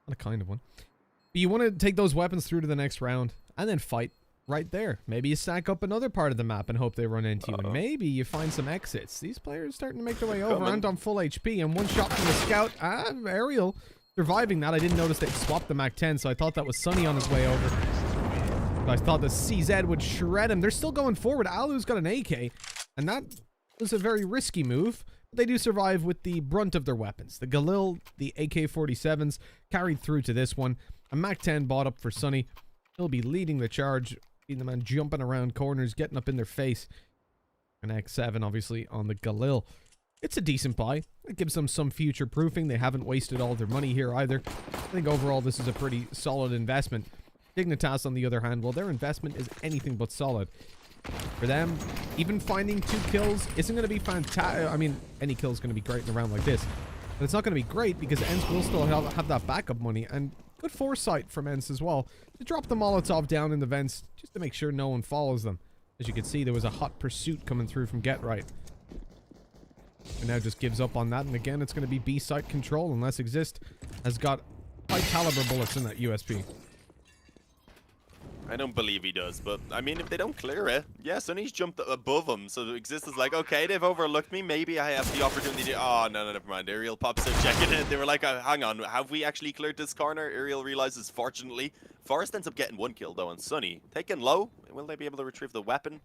Not a kind of one. But you want to take those weapons through to the next round and then fight. Right there. Maybe you stack up another part of the map and hope they run into you. And maybe you find some exits. These players starting to make their way over. And on full HP. And one shot from the scout. Ariel surviving that. I didn't notice they swapped the Mac 10. So I thought that was Sunny on his way over. But I thought the CZ would shred him. They're still going forward. Alu's got an AK. And that was a very risky move. But they do survive with the brunt of their weapons. The Galil, the AK-47s carried through to this one. A Mac 10 bought up for Sunny. He'll be leading the charge. The man jumping around corners, getting up in their face. An X7, obviously, on the Galil. It's a decent buy. It gives them some future proofing. They haven't wasted all their money here either. I think overall this is a pretty solid investment. Dignitas, on the other hand, well, their investment is anything but solid. For them, even finding 2 kills isn't going to be fantastic. I mean, any kill is going to be great in a round like this. But it's not going to be great because ENCE will still have that backup money. And good foresight from ENCE as well to drop the Molotov down in the vents just to make sure no one follows them. As you can see, there was a hot pursuit coming through from Get Right. And now just gives up on that. And again, it's going to be B site control unless Exist has got high caliber bullets in that USP. I don't believe he does, but I mean, if they don't clear it, yeah, Sonny's jumped above him, so Exist is like, okay, they've overlooked me, maybe I have the opportunity to... Oh, no, never mind. Ariel pops out checking it. They were like, hang on, have we actually cleared this corner? Ariel realizes, fortunately. Forrest ends up getting 1 kill, though, on Sonny. Taken low. Will they be able to retrieve the weapon?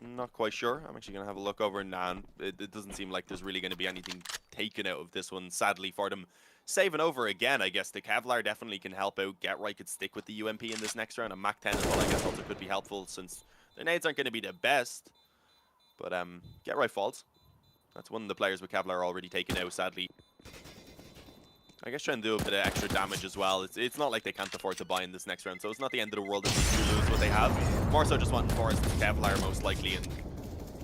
I'm not quite sure. I'm actually going to have a look over now. It doesn't seem like there's really going to be anything taken out of this one, sadly, for them. Saving over again, I guess. The Kevlar definitely can help out. Get Right could stick with the UMP in this next round. And Mac 10 as well, I guess, also could be helpful since the nades aren't going to be the best. But Get Right falls. That's one of the players with Kevlar already taken out, sadly. I guess trying to do a bit of extra damage as well. It's not like they can't afford to buy in this next round, so it's not the end of the world if they do lose what they have. More so just wanting Forrest's Kevlar most likely, and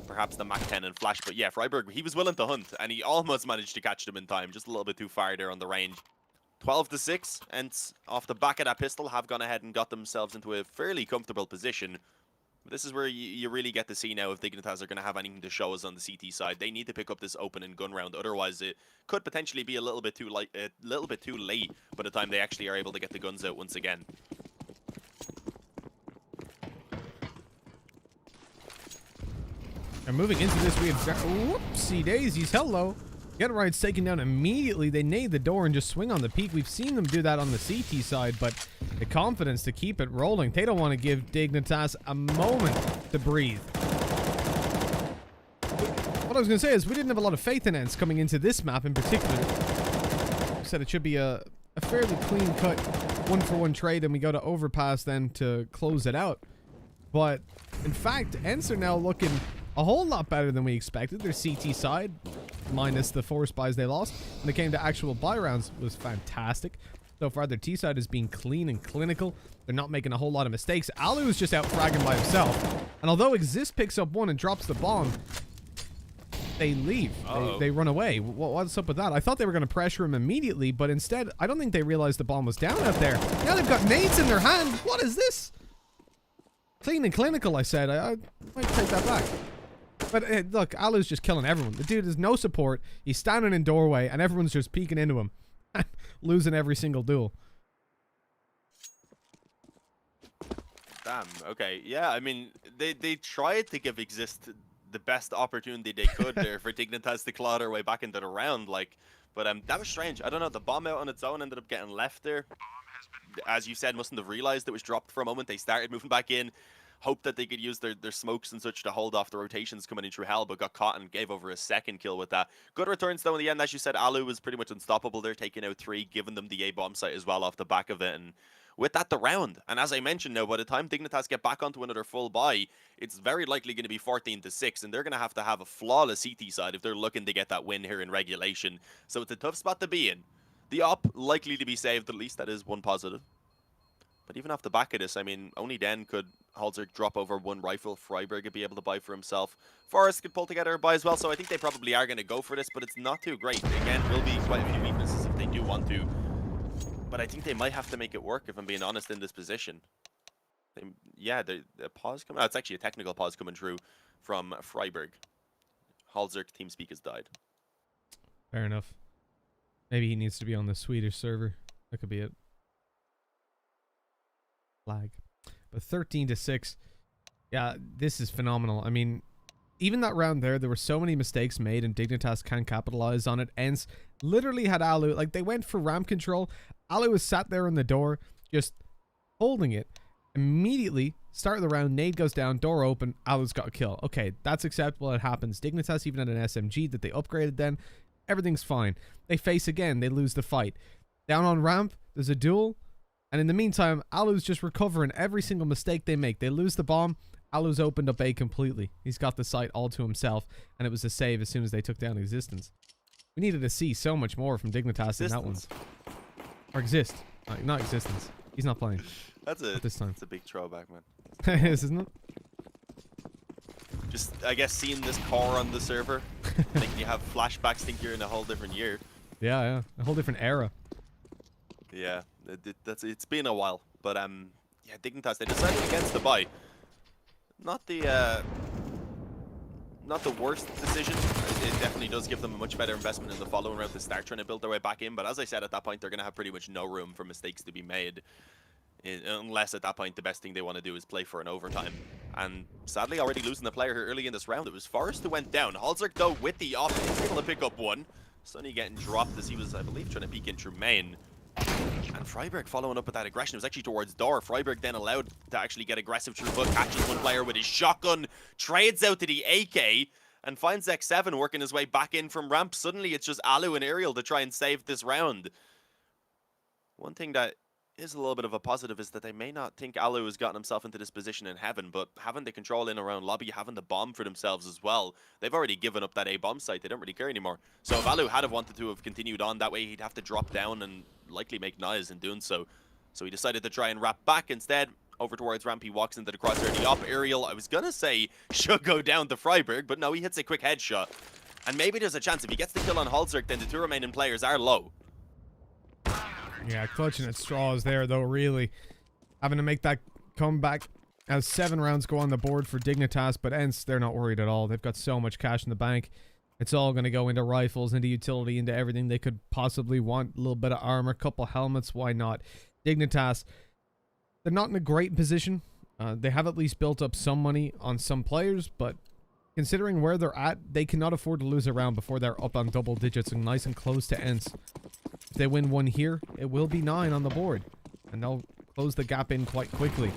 perhaps the Mac 10 and Flash. But yeah, Freiburg, he was willing to hunt, and he almost managed to catch them in time. Just a little bit too far there on the range. 12-6, and off the back of that pistol have gone ahead and got themselves into a fairly comfortable position. But this is where you really get to see now if Dignitas are going to have anything to show us on the CT side. They need to pick up this open and gun round, otherwise it could potentially be a little bit too late by the time they actually are able to get the guns out once again. And moving into this, we have... Whoopsie daisies. Hello. Get Right's taken down immediately. They nade the door and just swing on the peak. We've seen them do that on the CT side, but the confidence to keep it rolling. They don't want to give Dignitas a moment to breathe. What I was going to say is we didn't have a lot of faith in ENCE coming into this map in particular. I said it should be a fairly clean-cut one-for-one trade, and we go to Overpass then to close it out. But, in fact, ENCE are now looking a whole lot better than we expected. Their CT side, minus the force buys they lost, when it came to actual buy rounds, was fantastic. So far, their T side has been clean and clinical. They're not making a whole lot of mistakes. Alu is just out fragging by himself. And although Exist picks up one and drops the bomb, they leave. They run away. What's up with that? I thought they were going to pressure him immediately, but instead, I don't think they realized the bomb was down out there. Now they've got nades in their hand. What is this? Clean and clinical, I said. I might take that back. But look, Alu's just killing everyone. The dude has no support. He's standing in doorway, and everyone's just peeking into him. Losing every single duel. Damn, okay. Yeah, I mean, they tried to give Exist the best opportunity they could there for Dignitas to claw their way back into the round, like, but that was strange. I don't know, the bomb out on its own ended up getting left there. As you said, mustn't have realized it was dropped for a moment. They started moving back in, hoped that they could use their smokes and such to hold off the rotations coming in through hell, but got caught and gave over a second kill with that. Good returns though in the end. As you said, Alu was pretty much unstoppable there, taking out 3, giving them the A-bomb site as well off the back of it, and with that, the round. And as I mentioned now, by the time Dignitas get back onto another full buy, it's very likely going to be 14-6, and they're going to have a flawless CT side if they're looking to get that win here in regulation. So it's a tough spot to be in. The op likely to be saved, at least that is one positive. But even off the back of this, I mean, only then could Halzer drop over 1 rifle. Freiberg would be able to buy for himself. Forrest could pull together a buy as well, so I think they probably are going to go for this, but it's not too great. Again, will be quite a few weaknesses if they do want to. But I think they might have to make it work, if I'm being honest, in this position. Yeah, the pause coming... Oh, it's actually a technical pause coming through from Freiberg. Halzer TeamSpeak has died. Fair enough. Maybe he needs to be on the Swedish server. That could be it. Flag. But 13-6. Yeah, this is phenomenal. I mean, even that round there were so many mistakes made, and Dignitas can't capitalize on it. ENCE literally had Alu, like, they went for ramp control. Alu was sat there in the door, just holding it. Immediately, start of the round, nade goes down, door open, Alu's got a kill. Okay, that's acceptable, it happens. Dignitas even had an SMG that they upgraded then. Everything's fine. They face again, they lose the fight. Down on ramp, there's a duel, and in the meantime, Alu's just recovering every single mistake they make. They lose the bomb, Alu's opened up A completely. He's got the site all to himself, and it was a save as soon as they took down Existence. We needed to see so much more from Dignitas in that one. Or Exist. Not Existence. He's not playing. That's this time. That's a big throwback, man. It is, isn't it? Just, I guess, seeing this core on the server, think you have flashbacks, think you're in a whole different year. Yeah. A whole different era. Yeah, it's been a while. But, yeah, Dignitas, they decided against the buy. Not the worst decision. It definitely does give them a much better investment in the following round to start trying to build their way back in. But as I said, at that point, they're going to have pretty much no room for mistakes to be made. Unless at that point, the best thing they want to do is play for an overtime. And sadly, already losing the player here early in this round, it was Forrest who went down. Halzer, though, with the off, he's able to pick up 1. Sonny getting dropped as he was, I believe, trying to peek in through main. And Freiberg following up with that aggression. It was actually towards door. Freiberg then allowed to actually get aggressive through hook. Catches one player with his shotgun. Trades out to the AK. And finds X7 working his way back in from ramp. Suddenly it's just Alu and Aerial to try and save this round. One thing that is a little bit of a positive is that they may not think Alu has gotten himself into this position in heaven, but having the control in around lobby, having the bomb for themselves as well, they've already given up that A-bomb site. They don't really care anymore. So if Alu had have wanted to have continued on that way, he'd have to drop down and likely make noise in doing so. So he decided to try and wrap back instead. Over towards ramp, he walks into the crosshair. The op Aerial, I was gonna say, should go down to Freiberg, but no, he hits a quick headshot. And maybe there's a chance if he gets the kill on Halzerk, then the 2 remaining players are low. Yeah, clutching at straws there, though, really. Having to make that comeback as 7 rounds go on the board for Dignitas, but ENCE, they're not worried at all. They've got so much cash in the bank. It's all going to go into rifles, into utility, into everything they could possibly want. A little bit of armor, couple helmets, why not? Dignitas, they're not in a great position. They have at least built up some money on some players, but considering where they're at, they cannot afford to lose a round before they're up on double digits and nice and close to ENCE. If they win 1 here, it will be 9 on the board, and they'll close the gap in quite quickly.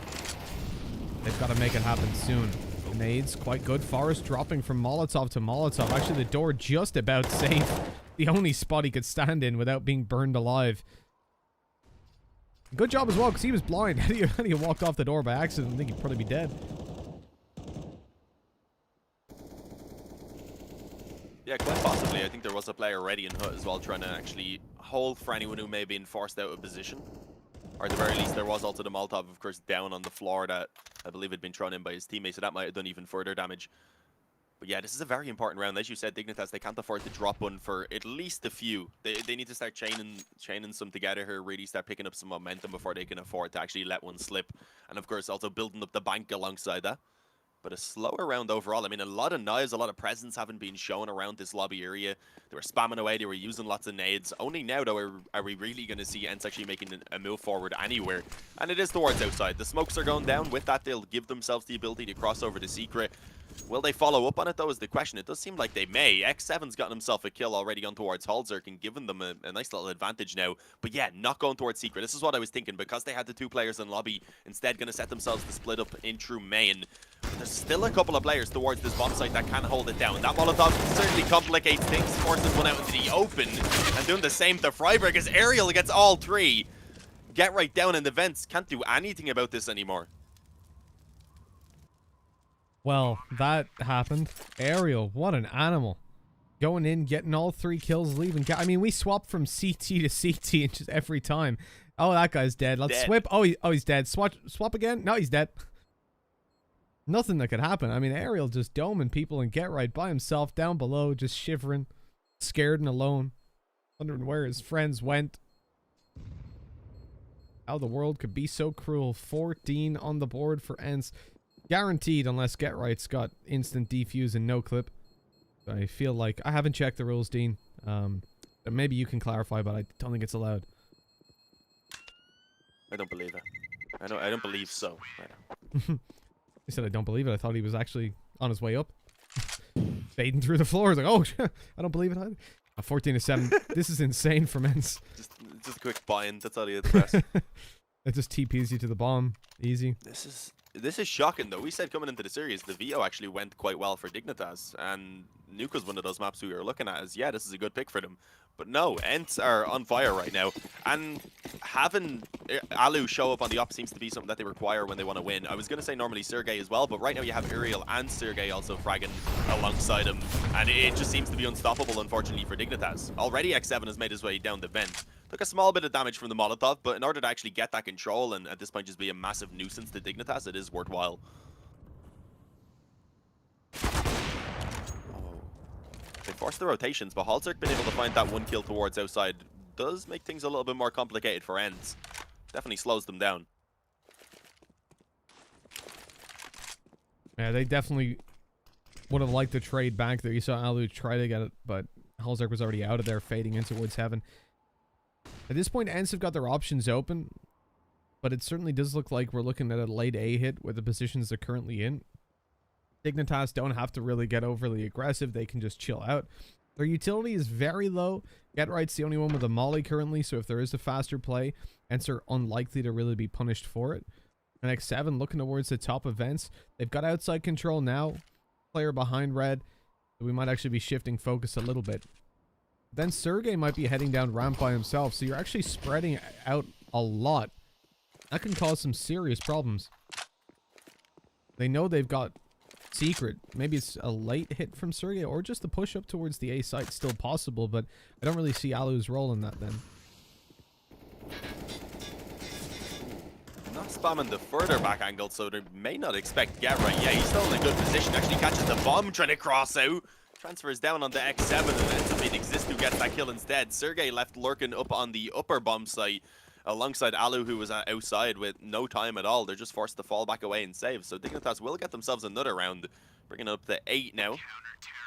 They've got to make it happen soon. Nades, quite good. Forrest dropping from Molotov to Molotov. Actually, the door just about safe. The only spot he could stand in without being burned alive. Good job as well, because he was blind. Had he walked off the door by accident, I think he'd probably be dead. Yeah, quite possibly. I think there was a player ready in hut as well, trying to actually hold for anyone who may have been forced out of position. Or at the very least, there was also the Molotov, of course, down on the floor that I believe had been thrown in by his teammates, so that might have done even further damage. But yeah, this is a very important round. As you said, Dignitas, they can't afford to drop one for at least a few. They need to start chaining some together here, really start picking up some momentum before they can afford to actually let one slip. And of course, also building up the bank alongside that. But a slower round overall. I mean, a lot of knives, a lot of presence haven't been shown around this lobby area. They were spamming away, they were using lots of nades. Only now, though, are we really going to see ENCE actually making a move forward anywhere. And it is towards outside. The smokes are going down. With that, they'll give themselves the ability to cross over to Secret. Will they follow up on it, though, is the question. It does seem like they may. X7's gotten himself a kill already on towards Halzerk and given them a nice little advantage now. But yeah, not going towards Secret. This is what I was thinking. Because they had the 2 players in lobby, instead going to set themselves to split up in through main. But there's still a couple of players towards this bomb site that can hold it down. That Molotov certainly complicates things, forces one out into the open. And doing the same to Freiburg as Aerial gets all 3. Get right down in the vents. Can't do anything about this anymore. Well, that happened. Aerial, what an animal. Going in, getting all 3 kills, leaving. I mean, we swapped from CT to CT and just every time. Oh, that guy's dead. Let's swap. Oh, he's dead. Swap again? No, he's dead. Nothing that could happen. I mean, Aerial just doming people and get right by himself down below, just shivering, scared and alone, wondering where his friends went. How the world could be so cruel. 14 on the board for ENCE. Guaranteed unless Get Right's got instant defuse and no clip. I feel like I haven't checked the rules, Dean. Maybe you can clarify, but I don't think it's allowed. I don't believe it. I don't believe so. He said I don't believe it. I thought he was actually on his way up. Fading through the floor. I was like, oh, I don't believe it either. 14-7. This is insane from ENCE. Just a quick buy-in. That's all you had to press. It just TPs you to the bomb. Easy. This is shocking, though. We said coming into the series, the VO actually went quite well for Dignitas, and Nuke was one of those maps we were looking at as, yeah, this is a good pick for them. But no, ENCE are on fire right now, and having Alu show up on the op seems to be something that they require when they want to win. I was going to say normally Sergey as well, but right now you have Uriel and Sergey also fragging alongside him, and it just seems to be unstoppable, unfortunately, for Dignitas. Already X7 has made his way down the vent. Took a small bit of damage from the Molotov, but in order to actually get that control and at this point just be a massive nuisance to Dignitas, it is worthwhile. They forced the rotations, but Halzerk been able to find that 1 kill towards outside. Does make things a little bit more complicated for ENCE. Definitely slows them down. Yeah, they definitely would have liked to trade back there. You saw Alu try to get it, but Halzerk was already out of there, fading in towards heaven. At this point, ENCE have got their options open, but it certainly does look like we're looking at a late A hit with the positions they're currently in. Dignitas don't have to really get overly aggressive. They can just chill out. Their utility is very low. Get Right's the only one with a molly currently, so if there is a faster play, ENCE are unlikely to really be punished for it. And X7 looking towards the top events. They've got outside control now. Player behind red. So we might actually be shifting focus a little bit. Then Sergey might be heading down ramp by himself, so you're actually spreading out a lot. That can cause some serious problems. They know they've got Secret. Maybe it's a late hit from Sergey, or just the push up towards the A site still possible, but I don't really see Alu's role in that then. Not spamming the further back angle, so they may not expect Get Right. Yeah, he's still in a good position. Actually catches the bomb trying to cross out. Transfers down on the X7 and ends up being Exist who gets that kill instead. Sergey left lurking up on the upper bomb site alongside Alu, who was outside with no time at all. They're just forced to fall back away and save. So Dignitas will get themselves another round, bringing it up to 8 now.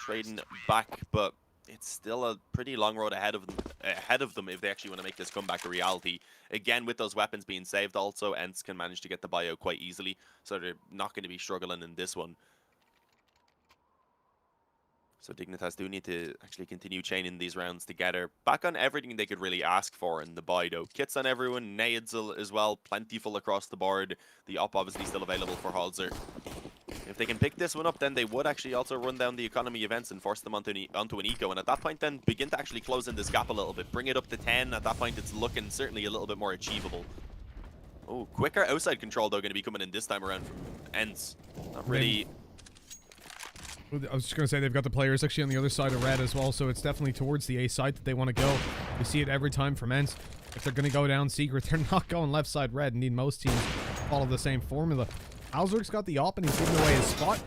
Trading back, but it's still a pretty long road ahead of them if they actually want to make this comeback a reality. Again, with those weapons being saved, also ENCE can manage to get the buyout quite easily, so they're not going to be struggling in this one. So Dignitas do need to actually continue chaining these rounds together. Back on everything they could really ask for in the buy, though. Kits on everyone, nades as well, plentiful across the board. The op obviously still available for Halzer. If they can pick this one up, then they would actually also run down the economy events and force them onto an eco. And at that point, then begin to actually close in this gap a little bit. Bring it up to 10. At that point, it's looking certainly a little bit more achievable. Oh, quicker outside control, though, going to be coming in this time around from ENCE. Not really... I was just going to say they've got the players actually on the other side of red as well, so it's definitely towards the A side that they want to go. We see it every time from ENCE. If they're going to go down Secret, they're not going left side red. Indeed, most teams follow the same formula. Halzerk's got the op and he's giving away his spot.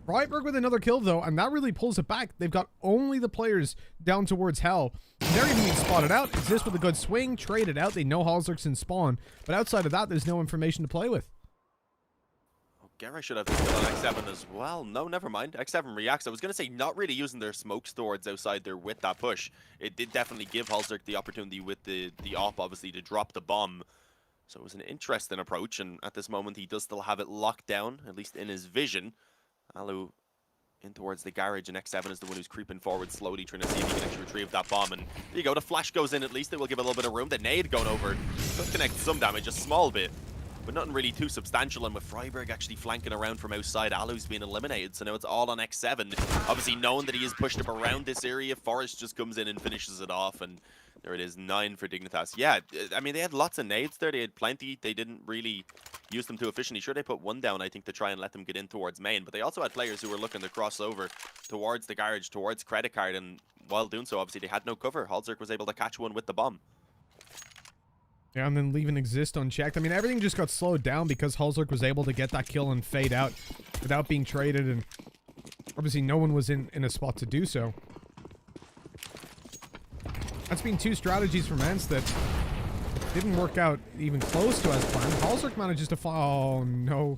Freiburg with another kill, though, and that really pulls it back. They've got only the players down towards Hell. They're even being spotted out. Exist with a good swing, traded out. They know Halzerk's in spawn, but outside of that, there's no information to play with. Gera should have this kill on X7 as well. No, never mind. X7 reacts. I was going to say not really using their smoke storage outside there with that push. It did definitely give Halzerk the opportunity with the op, obviously, to drop the bomb. So it was an interesting approach, and at this moment, he does still have it locked down, at least in his vision. Alu in towards the garage, and X7 is the one who's creeping forward slowly, trying to see if he can actually retrieve that bomb. And there you go, the flash goes in at least. It will give a little bit of room. The nade going over does connect some damage, a small bit, but nothing really too substantial. And with Freiburg actually flanking around from outside, Alu's being eliminated, so now it's all on X7. Obviously, knowing that he has pushed up around this area, Forrest just comes in and finishes it off, and there it is, 9 for Dignitas. Yeah, I mean, they had lots of nades there. They had plenty. They didn't really use them too efficiently. Sure, they put one down, I think, to try and let them get in towards main, but they also had players who were looking to cross over towards the garage, towards credit card, and while doing so, obviously, they had no cover. Halzerk was able to catch one with the bomb. Yeah, and then leaving Exist unchecked. I mean, everything just got slowed down because Halzerk was able to get that kill and fade out without being traded, and obviously no one was in a spot to do so. That's been 2 strategies from ENCE that didn't work out even close to as planned. Halzerk manages to fall. Oh, no.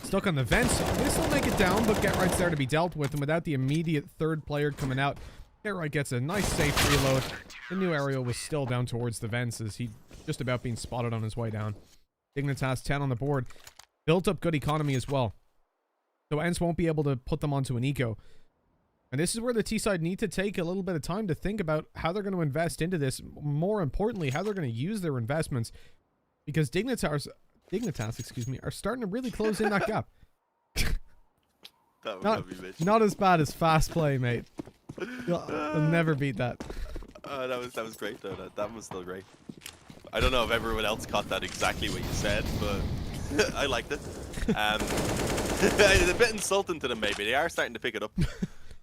Stuck on the vents. They still make it down, but Get Right's there to be dealt with, and without the immediate third player coming out, Get Right gets a nice safe reload. The new aerial was still down towards the vents as he just about being spotted on his way down. Dignitas 10 on the board. Built up good economy as well. So ENCE won't be able to put them onto an eco. And this is where the T-side need to take a little bit of time to think about how they're going to invest into this. More importantly, how they're going to use their investments. Because Dignitas, excuse me, are starting to really close in that gap. Not as bad as fast play, mate. I'll never beat that. That was great, though. That was still great. I don't know if everyone else caught that exactly what you said, but I liked it. It's a bit insulting to them, maybe. They are starting to pick it up.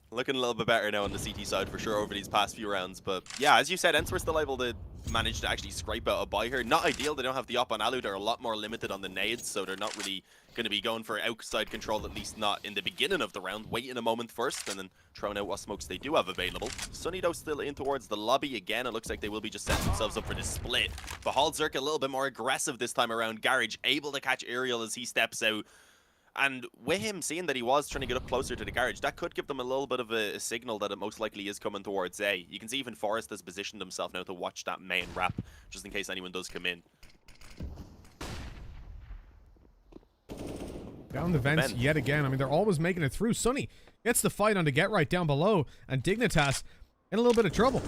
Looking a little bit better now on the CT side for sure over these past few rounds. But yeah, as you said, ENCE were still able to manage to actually scrape out a buy here. Not ideal. They don't have the op on Alu. They're a lot more limited on the nades, so they're not really going to be going for outside control, at least not in the beginning of the round. Waiting a moment first and then throwing out what smokes they do have available. Sunny, though, still in towards the lobby again. It looks like they will be just setting themselves up for this split. But Halzerk a little bit more aggressive this time around. Garage able to catch Aerial as he steps out. And with him seeing that he was trying to get up closer to the garage, that could give them a little bit of a signal that it most likely is coming towards A. You can see even Forrest has positioned himself now to watch that main wrap, just in case anyone does come in. Down the vents yet again. I mean, they're always making it through. Sunny gets the fight on to Get Right down below, and Dignitas in a little bit of trouble.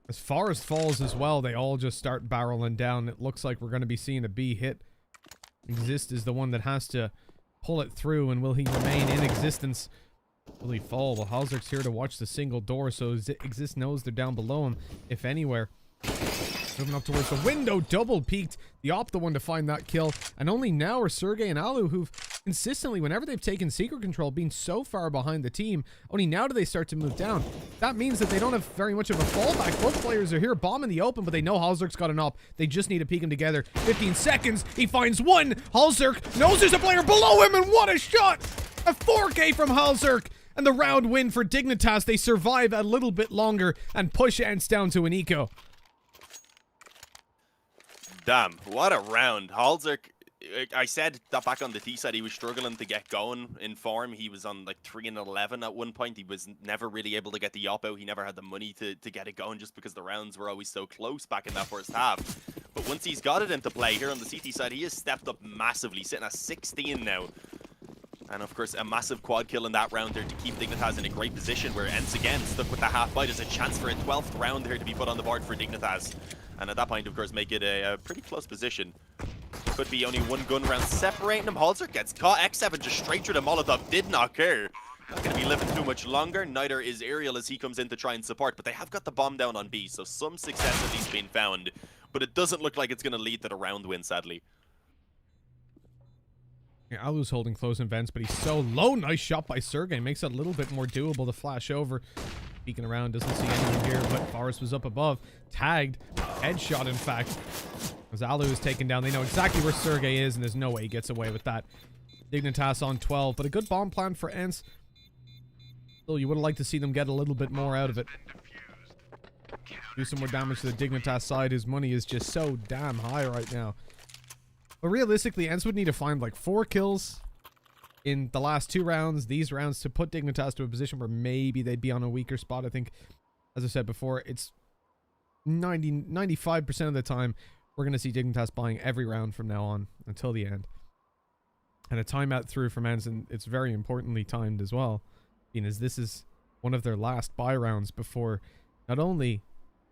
As Forrest falls as well, they all just start barreling down. It looks like we're going to be seeing a B hit. Exist is the one that has to pull it through, and will he remain in existence? Will he fall? Well, Halzerk's here to watch the single door, so Exist knows they're down below him, if anywhere. Moving up towards the window, double peeked. The op the one to find that kill, and only now are Sergey and Alu, who've consistently, whenever they've taken secret control, been so far behind the team. Only now do they start to move down. That means that they don't have very much of a fallback. Both players are here bombing the open, but they know Halzerk's got an op. They just need to peek him together. 15 seconds. He finds one. Halzerk knows there's a player below him, and what a shot! A 4K from Halzerk. And the round win for Dignitas. They survive a little bit longer and push ENCE down to an eco. Damn, what a round. Halzerk, I said that back on the T side, he was struggling to get going in form. He was on like 3-11 at one point. He was never really able to get the op out. He never had the money to get it going just because the rounds were always so close back in that first half. But once he's got it into play here on the CT side, he has stepped up massively, sitting at 16 now. And of course, a massive quad kill in that round there to keep Dignitas in a great position, where ENCE again stuck with the half bite. There's a chance for a 12th round here to be put on the board for Dignitas. And at that point, of course, make it a pretty close position. Could be only one gun round separating them. Halzerk gets caught. X7 just straight through the Molotov. Did not care. Not going to be living too much longer. Neither is Aerial as he comes in to try and support. But they have got the bomb down on B, so some success at least being found. But it doesn't look like it's going to lead to the round win, sadly. Yeah, Alu's holding close in vents, but he's so low. Nice shot by Sergey. Makes it a little bit more doable to flash over. Peeking around, doesn't see anyone here, but Forrest was up above. Tagged. Headshot, in fact. As Alu is taken down, they know exactly where Sergey is, and there's no way he gets away with that. Dignitas on 12, but a good bomb plan for ENCE. Still, you would have liked to see them get a little bit more out of it. Do some more damage to the Dignitas side, whose money is just so damn high right now. But realistically, ENCE would need to find like 4 kills in the last 2 rounds, these rounds, to put Dignitas to a position where maybe they'd be on a weaker spot. I think, as I said before, it's 95% of the time we're going to see Dignitas buying every round from now on until the end. And a timeout through from ENCE, and it's very importantly timed as well, being as this is one of their last buy rounds before not only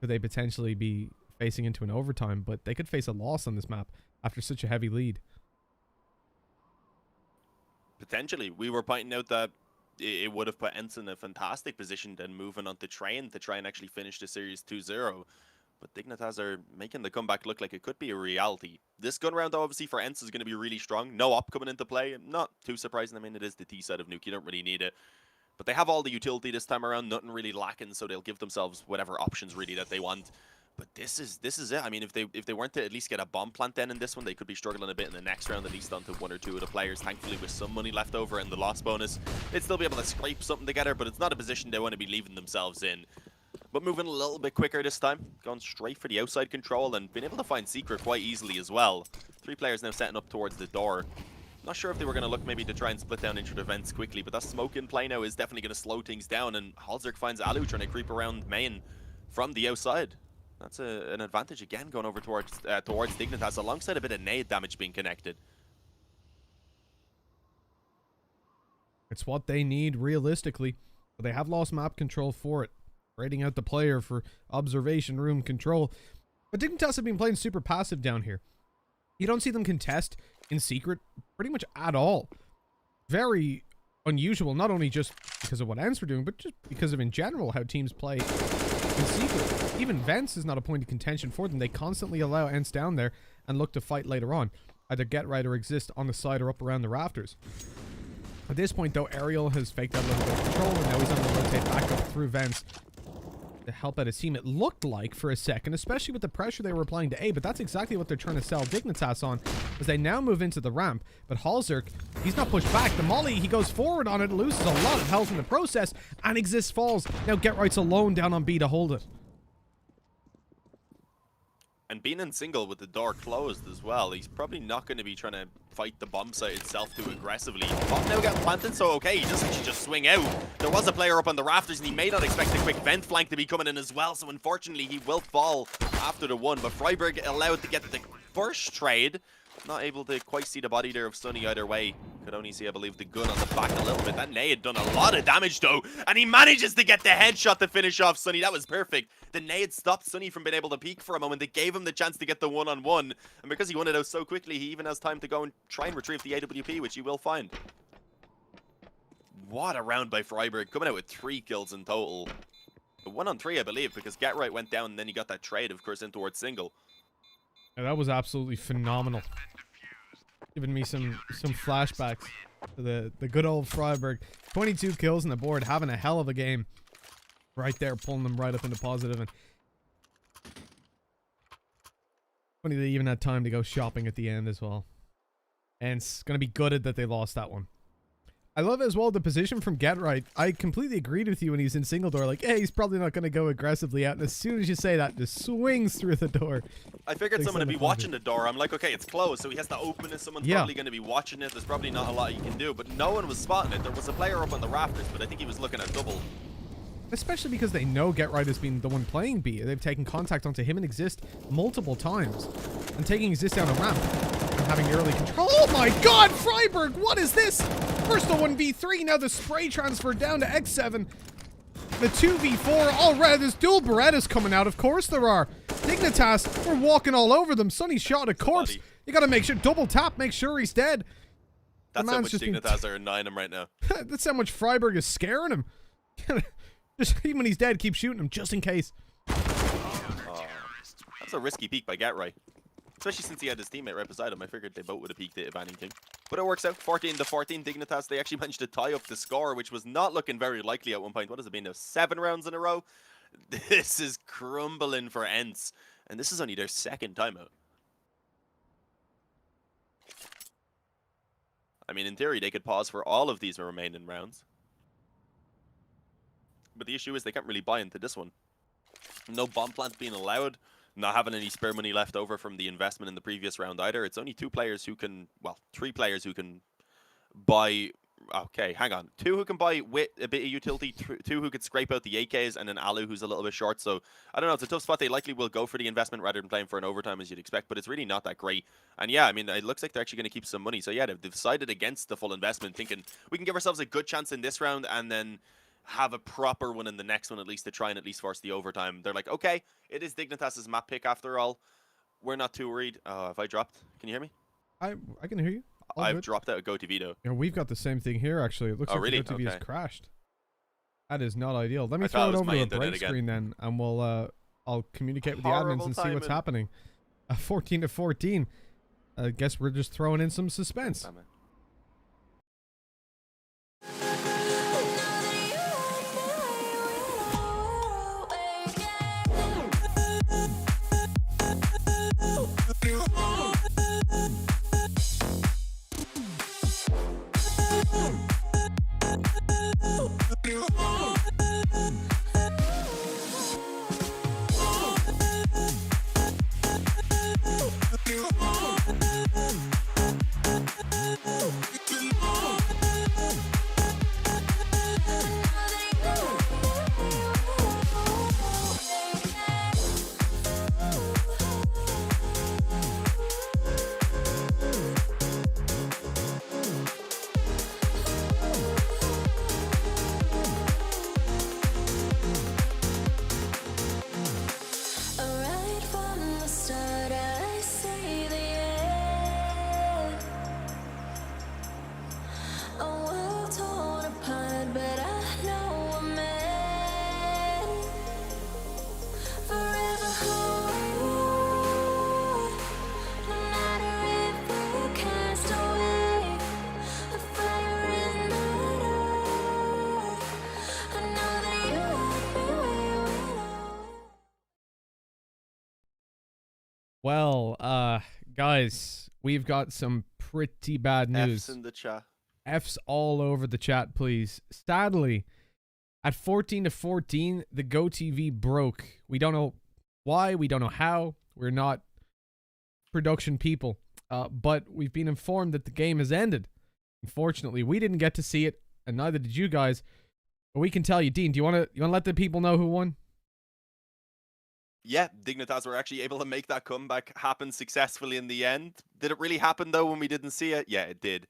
could they potentially be facing into an overtime, but they could face a loss on this map after such a heavy lead. Potentially. We were pointing out that it would have put ENCE in a fantastic position then moving on to train to try and actually finish the series 2-0. But Dignitas are making the comeback look like it could be a reality. This gun round, obviously, for ENCE is going to be really strong. No op coming into play. Not too surprising. I mean, it is the T side of Nuke. You don't really need it. But they have all the utility this time around. Nothing really lacking, so they'll give themselves whatever options really that they want. But this is it. I mean, if they weren't to at least get a bomb plant then in this one, they could be struggling a bit in the next round, at least onto 1 or 2 of the players. Thankfully, with some money left over and the loss bonus, they'd still be able to scrape something together, but it's not a position they want to be leaving themselves in. But moving a little bit quicker this time, going straight for the outside control and being able to find Secret quite easily as well. 3 players now setting up towards the door. Not sure if they were going to look maybe to try and split down into the vents quickly, but that smoke in play now is definitely going to slow things down, and Halzerk finds Alu trying to creep around main from the outside. That's an advantage again going over towards Dignitas, alongside a bit of nade damage being connected. It's what they need realistically, but they have lost map control for it. Raiding out the player for observation room control. But Dignitas have been playing super passive down here. You don't see them contest in secret pretty much at all. Very unusual, not only just because of what ENCE were doing, but just because of in general how teams play in secret. Even Vents is not a point of contention for them. They constantly allow ENCE down there and look to fight later on. Either get right or exist on the side or up around the rafters. At this point though, Ariel has faked out a little bit of control, and now he's on the rotate back up through Vents to help out his team, it looked like, for a second, especially with the pressure they were applying to A, but that's exactly what they're trying to sell Dignitas on, as they now move into the ramp. But Halzerk, he's not pushed back. The molly, he goes forward on it, loses a lot of health in the process, and Exist falls. Now Get Right's alone down on B to hold it. And being in single with the door closed as well, he's probably not going to be trying to fight the bomb site itself too aggressively. Bomb now getting planted, so okay, he doesn't actually just swing out. There was a player up on the rafters, and he may not expect a quick vent flank to be coming in as well, so unfortunately he will fall after the 1. But Freiburg allowed to get the first trade. Not able to quite see the body there of Sunny either way. Could only see, I believe, the gun on the back a little bit. That nade done a lot of damage though, and he manages to get the headshot to finish off Sunny. That was perfect. The nade stopped Sunny from being able to peek for a moment. It gave him the chance to get the 1-on-1, and because he won it out so quickly, he even has time to go and try and retrieve the AWP, which he will find. What a round by Freiburg, coming out with 3 kills in total. 1-on-3, I believe, because Get Right went down, and then he got that trade, of course, in towards single. Yeah, that was absolutely phenomenal. Giving me some flashbacks to the good old Freiburg. 22 kills on the board, having a hell of a game. Right there, pulling them right up into positive. And funny they even had time to go shopping at the end as well. And it's going to be gutted that they lost that one. I love as well the position from Get Right. I completely agreed with you when he's in single door. Like, hey, he's probably not going to go aggressively out. And as soon as you say that, just swings through the door. I figured someone would be watching the door. I'm like, okay, it's closed, so he has to open it. Someone's probably going to be watching it. There's probably not a lot you can do. But no one was spotting it. There was a player up on the rafters, but I think he was looking at double. Especially because they know Get Right has been the one playing B. They've taken contact onto him and Exist multiple times. And taking Exist down a ramp. And having early control. Oh my god, Freiburg! What is this? First the 1v3, now the spray transfer down to X7. The 2v4, already there's dual Berettas coming out, of course there are. Dignitas, we're walking all over them. Sonny shot a corpse. You gotta make sure, double tap, make sure he's dead. That's how much Dignitas are annoying him right now. That's how much Freiburg is scaring him. Just even when he's dead, keep shooting him, just in case. Oh, that's a risky peek by Get Right. Especially since he had his teammate right beside him. I figured they both would have peeked it if anything. But it works out. 14-14 Dignitas. They actually managed to tie up the score, which was not looking very likely at one point. What has it been now? 7 rounds in a row? This is crumbling for ENCE. And this is only their 2nd timeout. I mean, in theory, they could pause for all of these remaining rounds. But the issue is they can't really buy into this one. No bomb plant being allowed, not having any spare money left over from the investment in the previous round either. It's only 2 players who can, well, 3 players who can buy. Okay, hang on. 2 who can buy with a bit of utility, 2 who could scrape out the AKs, and then Alu who's a little bit short. So I don't know. It's a tough spot. They likely will go for the investment rather than playing for an overtime as you'd expect, but it's really not that great. And yeah, I mean, it looks like they're actually going to keep some money. So yeah, they've decided against the full investment, thinking we can give ourselves a good chance in this round and then have a proper one in the next one at least to try and at least force the overtime. They're like, okay, it is Dignitas' map pick after all. We're not too worried. Have I dropped? Can you hear me? I can hear you. All I've good. dropped out of GoTV though. Yeah, we've got the same thing here, actually. It looks like really? the GoTV has Okay. crashed. That is not ideal. Let me I thought throw it it was over my to a internet break again. screen then, and I'll communicate with the admins Horrible and see what's timing. happening. 14 to 14. I guess we're just throwing in some suspense. Damn it. Right from the start, I see the end. A world torn apart, but I know we're meant forever hold. No matter if we're cast away, a fire in the dark. I know that you love me when you Well, guys, we've got some pretty bad news. F's in the chat. F's all over the chat, please. Sadly, at 14 to 14, the GoTV broke. We don't know why. We don't know how. We're not production people. But we've been informed that the game has ended. Unfortunately, we didn't get to see it, and neither did you guys. But we can tell you, Dean. Do you want to let the people know who won? Yeah, Dignitas were actually able to make that comeback happen successfully in the end. Did it really happen though when we didn't see it? Yeah, it did.